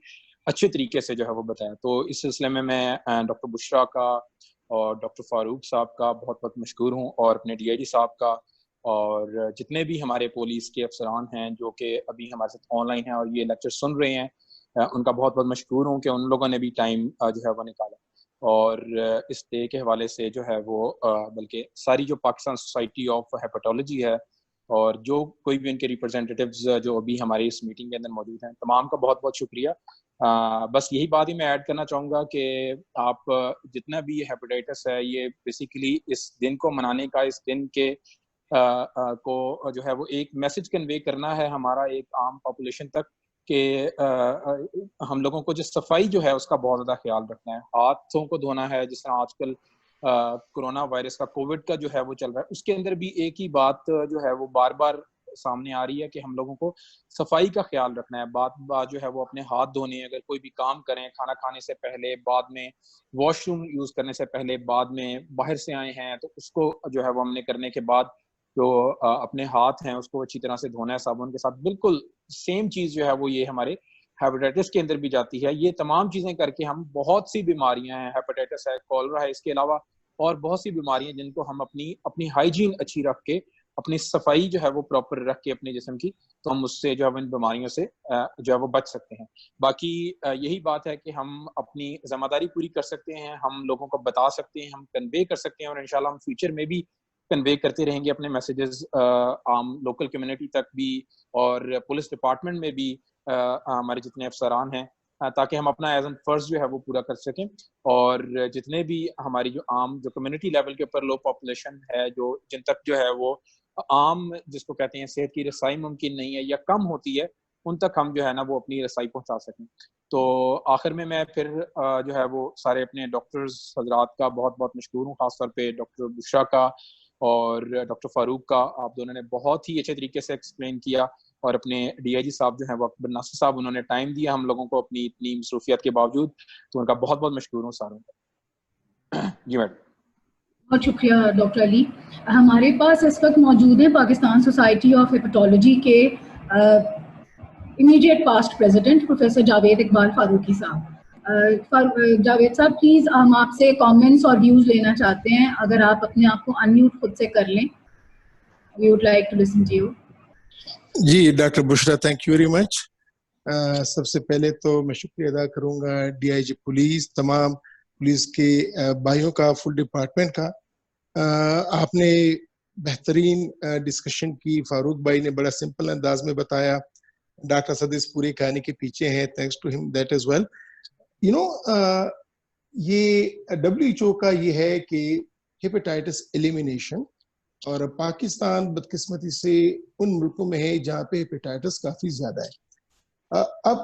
اچھے طریقے سے جو ہے وہ بتایا. تو اس سلسلے میں ڈاکٹر بشرا کا اور ڈاکٹر فاروق صاحب کا بہت بہت مشکور ہوں, اور اپنے ڈی آئی جی صاحب کا, اور جتنے بھی ہمارے پولیس کے افسران ہیں جو کہ ابھی ہمارے ساتھ آن لائن ہیں اور یہ لیکچر سن رہے ہیں, ان کا بہت بہت مشکور ہوں کہ ان لوگوں نے بھی ٹائم جو ہے وہ نکالا. اور اس ڈے کے حوالے سے جو ہے وہ بلکہ ساری جو پاکستان سوسائٹی آف ہیپاٹالوجی ہے اور جو کوئی بھی ان کے ریپرزینٹیوز جو ابھی ہماری اس میٹنگ کے اندر موجود ہیں, تمام کا بہت بہت شکریہ. بس یہی بات ہی میں ایڈ کرنا چاہوں گا کہ آپ جتنا بھی یہ ہیپاٹائٹس ہے, یہ بیسیکلی اس دن کو منانے کا, اس دن کے کو جو ہے وہ ایک میسج کنوے کرنا ہے ہمارا ایک عام پاپولیشن تک کہ ہم لوگوں کو جو صفائی جو ہے اس کا بہت زیادہ خیال رکھنا ہے. ہاتھوں کو دھونا ہے, جس طرح آج کل کرونا وائرس کا کووڈ کا جو ہے وہ چل رہا ہے, اس کے اندر بھی ایک ہی بات جو ہے وہ بار بار سامنے آ رہی ہے کہ ہم لوگوں کو صفائی کا خیال رکھنا ہے. بات جو ہے وہ اپنے ہاتھ دھونے ہیں, اگر کوئی بھی کام کریں, کھانا کھانے سے پہلے, بعد میں واش روم یوز کرنے سے پہلے, بعد میں باہر سے آئے ہیں تو اس کو جو ہے وہ ہم نے کرنے کے بعد جو اپنے ہاتھ ہیں اس کو اچھی طرح سے دھونا ہے صابن کے ساتھ. بالکل سیم چیز جو ہے وہ یہ ہمارے ہیپیٹائٹس کے اندر بھی جاتی ہے. یہ تمام چیزیں کر کے ہم بہت سی بیماریاں ہیں, ہیپیٹائٹس ہے, کولرا ہے, اس کے علاوہ اور بہت سی بیماریاں جن کو ہم اپنی ہائیجین اچھی رکھ کے, اپنی صفائی جو ہے وہ پراپر رکھ کے اپنے جسم کی, تو ہم اس سے جو ہے ان بیماریوں سے جو ہے وہ بچ سکتے ہیں. باقی یہی بات ہے کہ ہم اپنی ذمہ داری پوری کر سکتے ہیں, ہم لوگوں کو بتا سکتے ہیں, ہم کنوے کر سکتے ہیں, اور انشاءاللہ ہم فیوچر میں بھی کنوے کرتے رہیں گے اپنے میسیجز عام لوکل کمیونٹی تک بھی, اور پولیس ڈپارٹمنٹ میں بھی ہمارے جتنے افسران ہیں, تاکہ ہم اپنا ایز این فرض جو ہے وہ پورا کر سکیں. اور جتنے بھی ہماری جو عام جو کمیونٹی لیول کے اوپر لو پاپولیشن ہے, جو جن تک جو ہے وہ عام جس کو کہتے ہیں صحت کی رسائی ممکن نہیں ہے یا کم ہوتی ہے, ان تک ہم جو ہے نا وہ اپنی رسائی پہنچا سکیں. تو آخر میں پھر جو ہے وہ سارے اپنے ڈاکٹرز حضرات کا بہت بہت مشکور ہوں, خاص طور پہ ڈاکٹر بشرا کا اور ڈاکٹر فاروق کا. آپ دونوں نے بہت ہی اچھے طریقے سے ایکسپلین کیا, اور اپنے ڈی آئی جی صاحب جو ہیں وہ اکبر ناصر صاحب, انہوں نے ٹائم دیا ہم لوگوں کو اپنی اتنی مصروفیات کے باوجود, تو ان کا بہت بہت مشکور ہوں ساروں کا. جی میڈم. بہت شکریہ ڈاکٹر علی. ہمارے پاس اس وقت موجود ہیں پاکستان سوسائٹی آف ہیپیٹالوجی کے immediate past president professor Javed Iqbal Farooqui صاحب. جاوید صاحب پلیز ہم آپ سے کامنٹس اور ویوز لینا چاہتے ہیں, اگر آپ اپنے آپ کو انمیوٹ خود سے کر لیں. We would like to listen to you. جی doctor Bushra, thank you very much. سب سے پہلے تو میں شکریہ ادا کروں گا ڈی آئی جی پولیس, تمام پولیس کے بھائیوں کا, فل ڈپارٹمنٹ کا. آپ نے بہترین ڈسکشن کی, فاروق بھائی نے بڑا سمپل انداز میں بتایا, ڈاکٹر اسد اس پوری کہانی کے پیچھے ہیں, thanks to him that is well. You know یہ WHO کا یہ ہے کہ ہیپیٹائٹس ایلیمینیشن, اور پاکستان بدقسمتی سے ان ملکوں میں ہے جہاں پہ ہیپیٹائٹس کافی زیادہ ہے. اب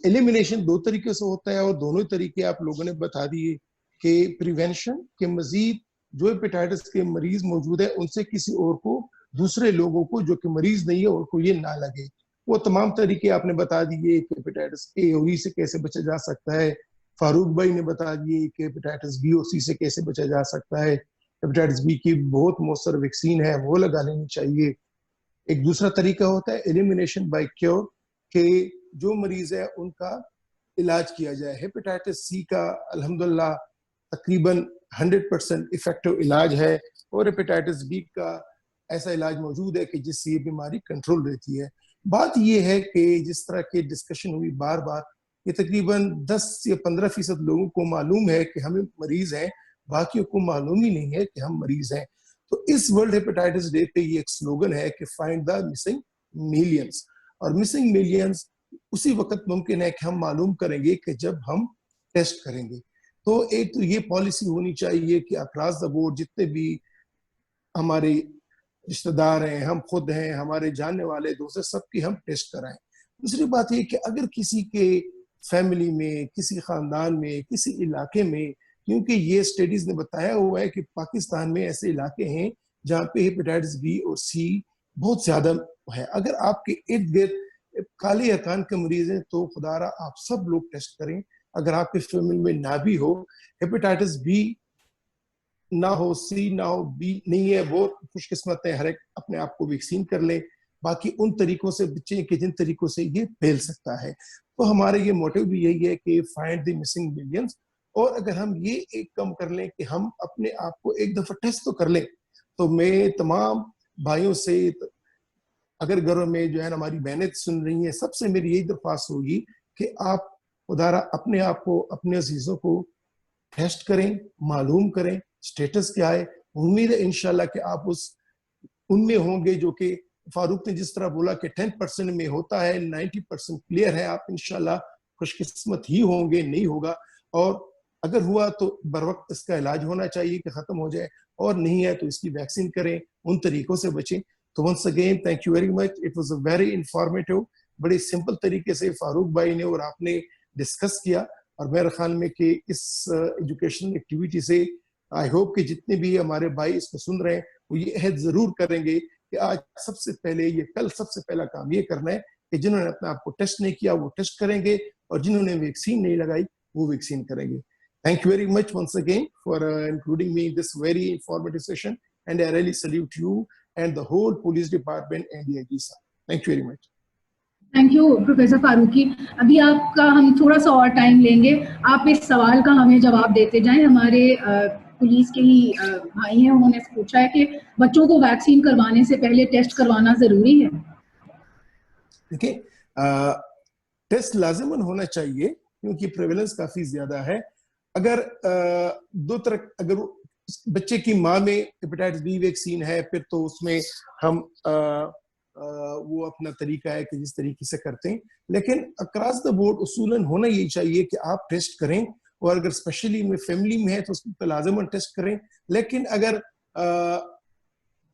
ایلیمینیشن دو طریقے سے ہوتا ہے, اور دونوں طریقے آپ لوگوں نے بتا دیے کہ پریونشن کے مزید جو ہیپیٹائٹس کے مریض موجود ہے ان سے کسی اور کو, دوسرے لوگوں کو جو کہ مریض نہیں ہے ان کو یہ نہ لگے, وہ تمام طریقے آپ نے بتا دیے کہ ہیپیٹائٹس اے اور ای سے کیسے بچا جا سکتا ہے. فاروق بھائی نے بتا دیے کہ ہیپیٹائٹس بی اور سی سے کیسے بچا جا سکتا ہے. ہیپیٹائٹس بی کی بہت مؤثر ویکسین ہے, وہ لگا لینی چاہیے. ایک دوسرا طریقہ ہوتا ہے ایلیمینیشن بائی کیور, کہ جو مریض ہے ان کا علاج کیا جائے. ہیپیٹائٹس سی کا الحمدللہ تقریباً 100% افیکٹو علاج ہے, اور ہیپیٹائٹس بی کا ایسا علاج موجود ہے کہ جس سے یہ بیماری کنٹرول رہتی ہے. بات یہ ہے کہ جس طرح کی ڈسکشن ہوئی بار بار, یہ تقریباً 10 یا 15% لوگوں کو معلوم ہے کہ ہم مریض ہیں, باقیوں کو معلوم ہی نہیں ہے کہ ہم مریض ہیں. تو اس ورلڈ ہیپیٹائٹس ڈے پہ یہ ایک سلوگن ہے کہ فائنڈ دا مسنگ ملینز, اور مسنگ ملینز اسی وقت ممکن ہے کہ ہم معلوم کریں گے کہ جب ہم ٹیسٹ کریں گے. تو ایک تو یہ پالیسی ہونی چاہیے کہ اکراس دا بورڈ جتنے بھی ہمارے رشتہ دار ہیں, ہم خود ہیں, ہمارے جاننے والے دوست ہیں, سب کی ہم ٹیسٹ کرائیں. دوسری بات یہ کہ اگر کسی کے فیملی میں, کسی خاندان میں, کسی علاقے میں, کیونکہ یہ اسٹڈیز نے بتایا ہوا ہے کہ پاکستان میں ایسے علاقے ہیں جہاں پہ ہیپیٹائٹس بی اور سی بہت زیادہ ہے, اگر آپ کے ارد گرد کالے ارکان کے مریض ہیں تو خدا را آپ سب لوگ ٹیسٹ کریں. اگر آپ کے فیملی میں نہ بھی ہو, ہیپیٹائٹس بی نہ ہو, سی نہ ہو, بی نہیں ہے, وہ خوش قسمت ہے, ہر ایک اپنے آپ کو ویکسین کر لیں. باقی ان طریقوں سے بچیں کہ جن طریقوں سے یہ پھیل سکتا ہے. تو ہمارے یہ موٹیو بھی یہی ہے کہ فائنڈ دی مسنگ ملینز, اور اگر ہم یہ ایک کم کر لیں کہ ہم اپنے آپ کو ایک دفعہ ٹیسٹ تو کر لیں, تو میں تمام بھائیوں سے, اگر گھروں میں جو ہے ہماری بہنیں سن رہی ہیں, سب سے میری یہی درخواست ہوگی کہ آپ خدارا اپنے آپ کو, اپنے عزیزوں کو ٹیسٹ کریں, معلوم کریں سٹیٹس کیا ہے. امید ہے انشاءاللہ کہ آپ ان میں ہوں گے جو کہ فاروق نے جس طرح بولا کہ 10% میں ہوتا ہے, 90% کلیئر ہے. آپ انشاءاللہ خوش قسمت ہی ہوں گے, نہیں ہوگا. اور اگر ہوا تو بر وقت اس کا علاج ہونا چاہیے کہ ختم ہو جائے, اور نہیں ہے تو اس کی ویکسین کریں, ان طریقوں سے بچیں. تو once again, thank you very much. It was a very informative بڑے سمپل طریقے سے فاروق بھائی نے اور آپ نے ڈسکس کیا, اور میرے خیال میں کہ اس ایجوکیشن ایکٹیویٹی سے آئی ہوپ کہ جتنے بھی ہمارے بھائی اس کو سن رہے ہیں وہ یہ عہد ضرور کریں گے کہ آج سب سے پہلے کل سب سے پہلا کام یہ کرنا ہے کہ جنہوں نے اپنے آپ کو ٹیسٹ نہیں کیا وہ ٹیسٹ کریں گے, اور جنہوں نے ویکسین نہیں لگائی وہ ویکسین کریں گے. Thank you very much once again for including me in this very informative session, and I really salute you and the whole police department and DIG sir. Thank you very much. Thank you professor Farooqui. ابھی آپ کا ہم تھوڑا سا اور time لیں گے, آپ اس سوال کا ہمیں جواب دیتے جائیں. ہمارے پولیس کے ہی بھائی ہیں, انہوں نے پوچھا ہے کہ بچوں کو ویکسین کروانے سے پہلے ٹیسٹ کروانا ضروری ہے. دیکھیں ٹیسٹ لازماً ہونا چاہیے کیونکہ پریویلنس کافی زیادہ ہے. اگر دو طرح, اگر بچے کی ماں میں ہیپیٹائٹس بی ویکسین ہے پھر تو اس میں ہم وہ اپنا طریقہ ہے کہ جس طریقے سے کرتے ہیں, لیکن اکراس دا بورڈ اصولاً ہونا یہی چاہیے کہ آپ ٹیسٹ کریں, اور اگر اسپیشلی میں فیملی میں ہے تو اس کو لازماً ٹیسٹ کریں. لیکن اگر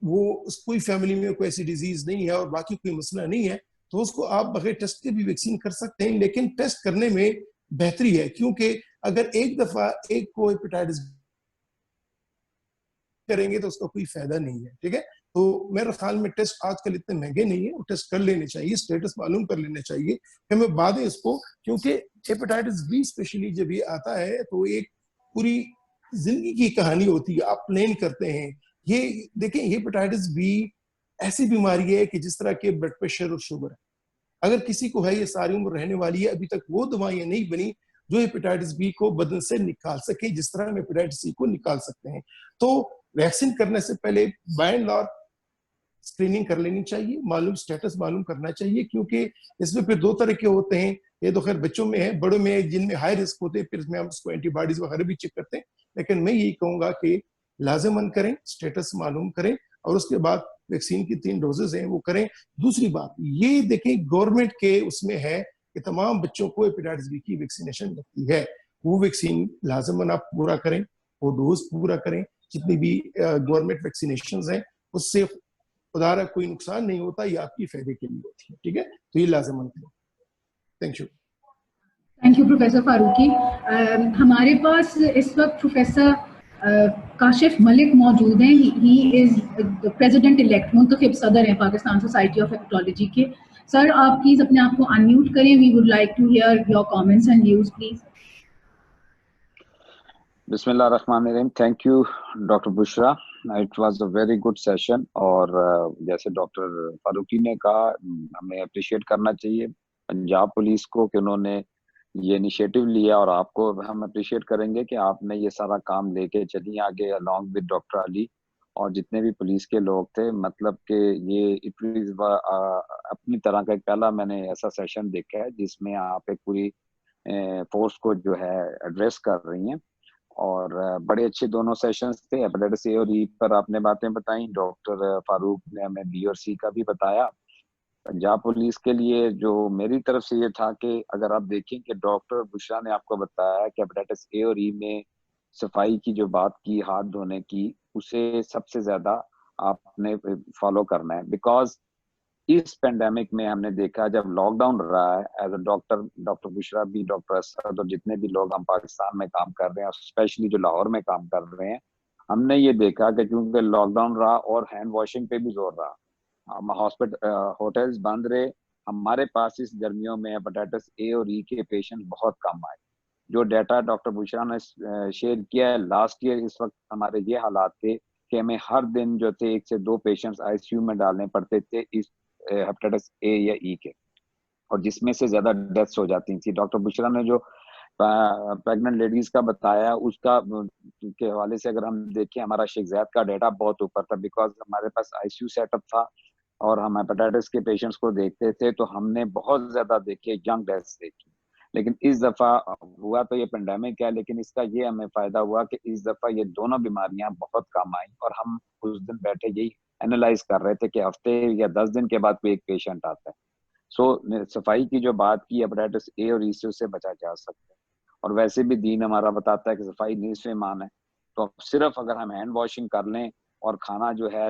وہ کوئی فیملی میں کوئی ایسی ڈیزیز نہیں ہے اور باقی کوئی مسئلہ نہیں ہے تو اس کو آپ بغیر ٹیسٹ کے بھی ویکسین کر سکتے ہیں, لیکن ٹیسٹ کرنے میں بہتری ہے, کیونکہ اگر ایک دفعہ ایک کو ہیپیٹائٹس کریں گے تو اس کا کوئی فائدہ نہیں ہے. ٹھیک ہے, تو میرے خیال میں ٹیسٹ آج کل اتنے مہنگے نہیں ہیں, وہ ٹیسٹ کر لینے چاہیے, اسٹیٹس معلوم کر لینا چاہیے. پھر میں بعد اس کو, کیونکہ ہیپیٹائٹس بی اسپیشلی جب یہ آتا ہے تو ایک پوری زندگی کی کہانی ہوتی ہے, آپ پلان کرتے ہیں. یہ دیکھیں ہیپیٹائٹس بی ایسی بیماری ہے کہ جس طرح کے بلڈ پریشر اور شوگر ہے, اگر کسی کو ہے یہ ساری عمر رہنے والی ہے. ابھی تک وہ دوائیاں نہیں بنی جو ہیپیٹائٹس بی کو بدن سے نکال سکے جس طرح ہم ہیپیٹائٹس سی کو نکال سکتے ہیں. تو ویکسین کرنے سے پہلے بائی اینڈ لارج اسکریننگ کر لینی چاہیے, معلوم اسٹیٹس معلوم کرنا چاہیے, کیونکہ اس میں پھر دو طرح کے ہوتے ہیں. یہ تو خیر بچوں میں ہے, بڑوں میں جن میں ہائی رسک ہوتے ہیں پھر اس میں ہم اس کو اینٹی باڈیز وغیرہ بھی چیک کرتے ہیں. لیکن میں یہی کہوں گا کہ لازماً کریں, اسٹیٹس معلوم کریں, اور اس کے بعد ویکسین کی 3 ڈوزز ہیں وہ کریں. دوسری بات یہ دیکھیں گورنمنٹ کے اس میں ہے کہ تمام بچوں کو ہیپیٹائٹس بی کی ویکسینیشن لگتی ہے, وہ ویکسین لازماً آپ پورا کریں, وہ ڈوز پورا کریں. جتنی بھی گورنمنٹ ویکسینیشنز ہیں اس سے خدا را کوئی نقصان نہیں ہوتا, یہ آپ کی فائدے کے لیے ہوتی ہے. ٹھیک ہے, تو یہ لازماً کریں. Thank you. Thank you professor Farooqui. ہمارے پاس اس وقت پروفیسر کاشف ملک موجود ہیں. ہی از پریزیڈنٹ الیکٹ, منتخب صدر ہیں پاکستان سوسائٹی آف ہیپیٹالوجی کے. سر آپ پلیز اپنے آپ کو انمیوٹ کریں. We would like to hear your comments and views please. بسم اللہ الرحمن الرحیم. Thank you doctor Bushra. It was a very good session, اور جیسے ڈاکٹر فاروقی نے کہا ہمیں اپریشیٹ کرنا چاہیے پنجاب پولیس کو کہ انہوں نے یہ انیشیٹو لیا, اور آپ کو ہم اپریشیٹ کریں گے کہ آپ نے یہ سارا کام لے کے چلی آگے along with ڈاکٹر علی اور جتنے بھی پولیس کے لوگ تھے. مطلب کہ یہ اپنی طرح کا ایک پہلا میں نے ایسا سیشن دیکھا ہے جس میں آپ ایک پوری فورس کو جو ہے ایڈریس کر رہی ہیں, اور بڑے اچھے دونوں سیشنز تھے. ہیپیٹائٹس اے اور ای پر آپ نے باتیں بتائیں, ڈاکٹر فاروق نے ہمیں بی اور سی کا بھی بتایا. پنجاب پولیس کے لیے جو میری طرف سے یہ تھا کہ اگر آپ دیکھیں کہ ڈاکٹر بشرا نے آپ کو بتایا کہ ہیپیٹائٹس اے اور ای میں صفائی کی جو بات کی, ہاتھ دھونے کی, اسے سب سے زیادہ آپ نے فالو کرنا ہے. بیکاز اس پینڈیمک میں ہم نے دیکھا جب لاک ڈاؤن رہا ہے, ایز اے ڈاکٹر بشرا بھی, ڈاکٹر اسد اور جتنے بھی لوگ ہم پاکستان میں کام کر رہے ہیں, اسپیشلی جو لاہور میں کام کر رہے ہیں, ہم نے یہ دیکھا کہ کیونکہ لاک ڈاؤن رہا اور ہینڈ واشنگ پہ بھی زور رہا, ہوٹلز بند رہے, ہمارے پاس اس گرمیوں میں ہیپیٹائٹس اے اور ای کے پیشنٹ بہت کم آئے. جو ڈیٹا ڈاکٹر بشرا نے شیئر کیا ہے لاسٹ ایئر, اس وقت ہمارے یہ حالات تھے کہ ہمیں ہر دن جو تھے 1 سے 2 پیشنٹس آئی سی یو میں ڈالنے پڑتے تھے اس ہیپیٹائٹس اے یا ای کے, اور جس میں سے زیادہ ڈیتھس ہو جاتی تھی. ڈاکٹر بشرا نے جو پریگننٹ لیڈیز کا بتایا اس کا کے حوالے سے اگر ہم دیکھیں, ہمارا شیخ زید کا ڈیٹا بہت اوپر تھا, بیکاز ہمارے پاس آئی سی یو سیٹ اپ تھا اور ہم ہیپیٹائٹس کے پیشنٹس کو دیکھتے تھے, تو ہم نے بہت زیادہ دیکھے ینگ ڈیتھس دیکھی. لیکن اس دفعہ ہوا تو یہ پینڈیمک ہے, لیکن اس کا یہ ہمیں فائدہ ہوا کہ اس دفعہ یہ دونوں بیماریاں بہت کم آئیں, اور ہم اس دن بیٹھے یہی اینالائز کر رہے تھے کہ ہفتے یا 10 دن کے بعد کوئی ایک پیشنٹ آتا ہے. سو صفائی کی جو بات کی, ہیپیٹائٹس اے اور ای سے بچا جا سکتا ہے, اور ویسے بھی دین ہمارا بتاتا ہے کہ صفائی نصف ایمان ہے. تو صرف اگر ہم ہینڈ واشنگ کر لیں اور کھانا جو ہے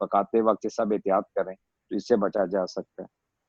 پکاتے وقت سب احتیاط کریں تو اس سے بچا جا سکتا ہے.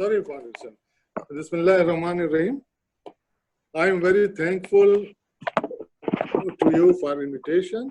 Sorry for this. Bismillahirrahmanirrahim. I am very thankful to you for invitation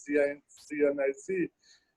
CNIC,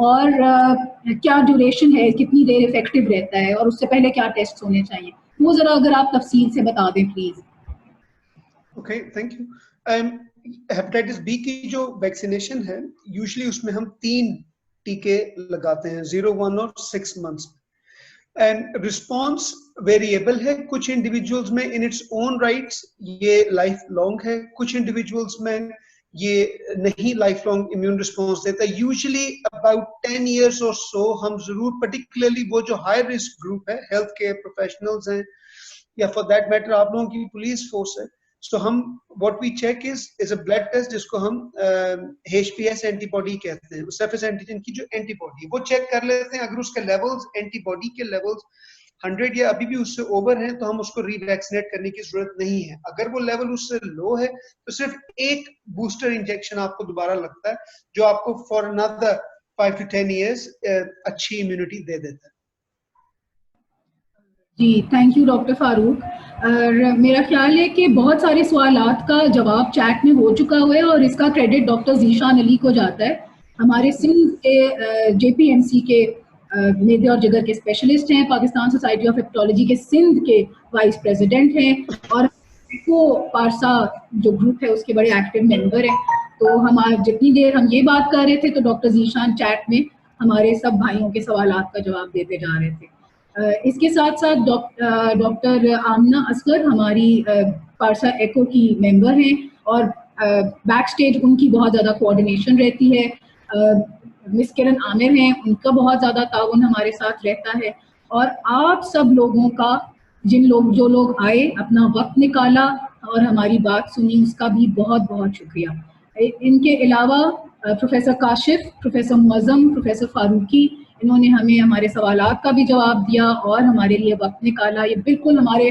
اور کیا ڈیوریشن ہے, کتنی دیر افیکٹو رہتا ہے, اور اس سے پہلے کیا ٹیسٹ ہونے چاہیے, وہ ذرا اگر آپ تفصیل سے بتا دیں please. Okay, thank you. Hepatitis B کی جو ویکسینیشن ہے یوزلی اس میں ہم 3 ٹیکے لگاتے ہیں, 0, 1 اور 6 months. اینڈ رسپانس ویریبل ہے, کچھ انڈیویجولس میں ان اٹس اون رائٹس یہ لائف لانگ ہے, کچھ انڈیویجولس میں یہ نہیں لائف لانگ امیون رسپانس دیتا. یوزلی اباؤٹ 10 years اور سو ہم ضرور پرٹیکولرلی وہ جو ہائی رسک گروپ ہے, ہیلتھ کیئر پروفیشنلز ہیں یا فار دیٹ میٹر آپ لوگوں کی پولیس فورس ہے, سو ہم what we check is a blood test جس کو ہم HPS اینٹی باڈی کہتے ہیں, سرفیس اینٹیجن کی جو اینٹی باڈی وہ چیک کر لیتے ہیں. اگر اس کے لیولز اینٹی باڈی کے لیولز 100 یا ابھی بھی اس سے اوور ہیں تو ہم اس کو ری ویکسینیٹ کرنے کی ضرورت نہیں ہے. اگر وہ لیول اس سے لو ہے تو صرف ایک بوسٹر انجیکشن آپ کو دوبارہ لگتا ہے جو آپ کو فار another 5 to 10 years اچھی امیونٹی دے دیتا ہے. جی تھینک یو ڈاکٹر فاروق. اور میرا خیال ہے کہ بہت سارے سوالات کا جواب چیٹ میں ہو چکا ہوا ہے اور اس کا کریڈٹ ڈاکٹر ذیشان علی کو جاتا ہے. ہمارے سندھ کے JPMC کے معدے اور جگر کے اسپیشلسٹ ہیں, پاکستان سوسائٹی آف ہیپٹالوجی کے سندھ کے وائس پریزیڈنٹ ہیں, اور پارسا جو گروپ ہے اس کے بڑے ایکٹیو ممبر ہیں. تو ہمارا جتنی دیر ہم یہ بات کر رہے تھے تو ڈاکٹر ذیشان چیٹ میں ہمارے سب بھائیوں کے سوالات کا جواب دیتے جا رہے تھے. اس کے ساتھ ساتھ ڈاکٹر آمنہ اصغر ہماری پارسا ایکو کی ممبر ہیں, اور بیک سٹیج ان کی بہت زیادہ کوآرڈینیشن رہتی ہے. مس کرن عامر ہیں, ان کا بہت زیادہ تعاون ہمارے ساتھ رہتا ہے. اور آپ سب لوگوں کا جو لوگ آئے, اپنا وقت نکالا اور ہماری بات سنی, اس کا بھی بہت بہت شکریہ. ان کے علاوہ پروفیسر کاشف, پروفیسر معظم, پروفیسر فاروقی, انہوں نے ہمیں ہمارے سوالات کا بھی جواب دیا اور ہمارے لیے وقت نکالا. یہ بالکل ہمارے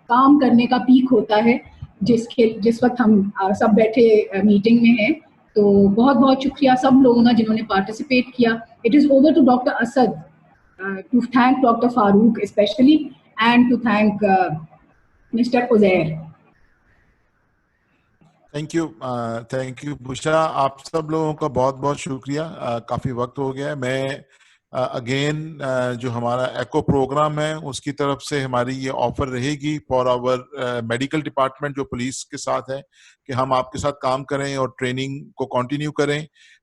کام کرنے کا پیک ہوتا ہے جس وقت ہم سب بیٹھے میٹنگ میں ہیں. تو بہت بہت شکریہ سب لوگوں کا جنہوں نے پارٹیسپیٹ کیا. It is over to doctor Asad to thank doctor Farooq specially and to thank mister Uzair. Thank you Bushra, آپ سب لوگوں کا بہت بہت شکریہ. کافی وقت ہو گیا ہے. میں اگین جو ہمارا ایکو پروگرام ہے اس کی طرف سے ہماری یہ آفر رہے گی فار آور میڈیکل ڈپارٹمنٹ جو پولیس کے ساتھ ہے کہ ہم آپ کے ساتھ کام کریں اور ٹریننگ کو کنٹینیو کریں.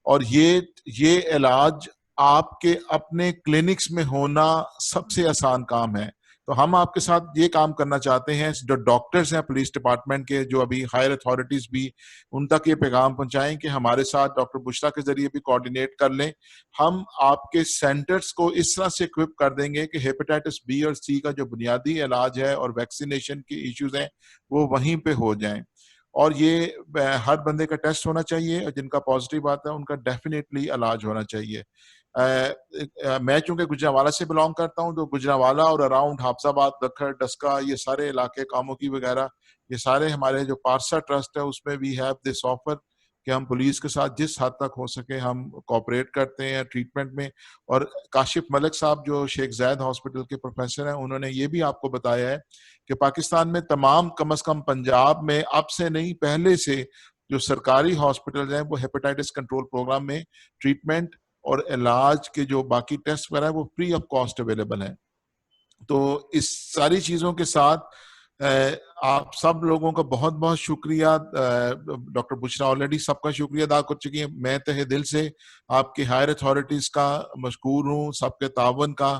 اور یہ علاج آپ کے اپنے کلینکس میں ہونا سب سے آسان کام ہے. تو ہم آپ کے ساتھ یہ کام کرنا چاہتے ہیں, جو ڈاکٹرز ہیں پولیس ڈپارٹمنٹ کے, جو ابھی ہائر اتھارٹیز بھی, ان تک یہ پیغام پہنچائیں کہ ہمارے ساتھ ڈاکٹر بشرا کے ذریعے بھی کوآرڈینیٹ کر لیں. ہم آپ کے سینٹرز کو اس طرح سے اکوپ کر دیں گے کہ ہیپیٹائٹس بی اور سی کا جو بنیادی علاج ہے اور ویکسینیشن کے ایشوز ہیں وہ وہیں پہ ہو جائیں. اور یہ ہر بندے کا ٹیسٹ ہونا چاہیے, اور جن کا پازیٹیو آتا ہے ان کا ڈیفینیٹلی علاج ہونا چاہیے. میں چونکہ گجرانوالہ سے بلانگ کرتا ہوں, تو گجرانوالہ اور اراؤنڈ حافظ آباد, دکھڑ, ڈسکا, یہ سارے علاقے, کاموکی وغیرہ, یہ سارے ہمارے جو پارسا ٹرسٹ ہے اس میں وی ہیو دس آفر کہ ہم پولیس کے ساتھ جس حد تک ہو سکے ہم کوآپریٹ کرتے ہیں ٹریٹمنٹ میں. اور کاشف ملک صاحب جو شیخ زاید ہاسپٹل کے پروفیسر ہیں, انہوں نے یہ بھی آپ کو بتایا ہے کہ پاکستان میں تمام, کم از کم پنجاب میں اب سے نہیں پہلے سے, جو سرکاری ہاسپٹل ہیں وہ ہیپیٹائٹس کنٹرول پروگرام میں ٹریٹمنٹ اور علاج کے جو باقی ٹیسٹ وغیرہ وہ فری آف کاسٹ اویلیبل ہیں. تو اس ساری چیزوں کے ساتھ آپ سب لوگوں کا بہت بہت شکریہ. ڈاکٹر بشرا آلریڈی سب کا شکریہ ادا کر چکی ہیں. میں تہہ دل سے آپ کے ہائر اتھارٹیز کا مشکور ہوں, سب کے تعاون کا.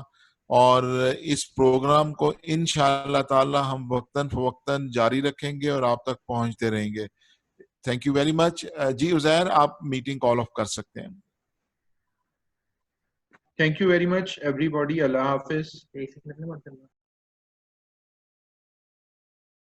اور اس پروگرام کو انشاءاللہ تعالی ہم وقتاً فوقتاً جاری رکھیں گے اور آپ تک پہنچتے رہیں گے. Thank you very much. جی عزیر, آپ میٹنگ کال آف کر سکتے ہیں. Thank you very much everybody. Allah Hafiz.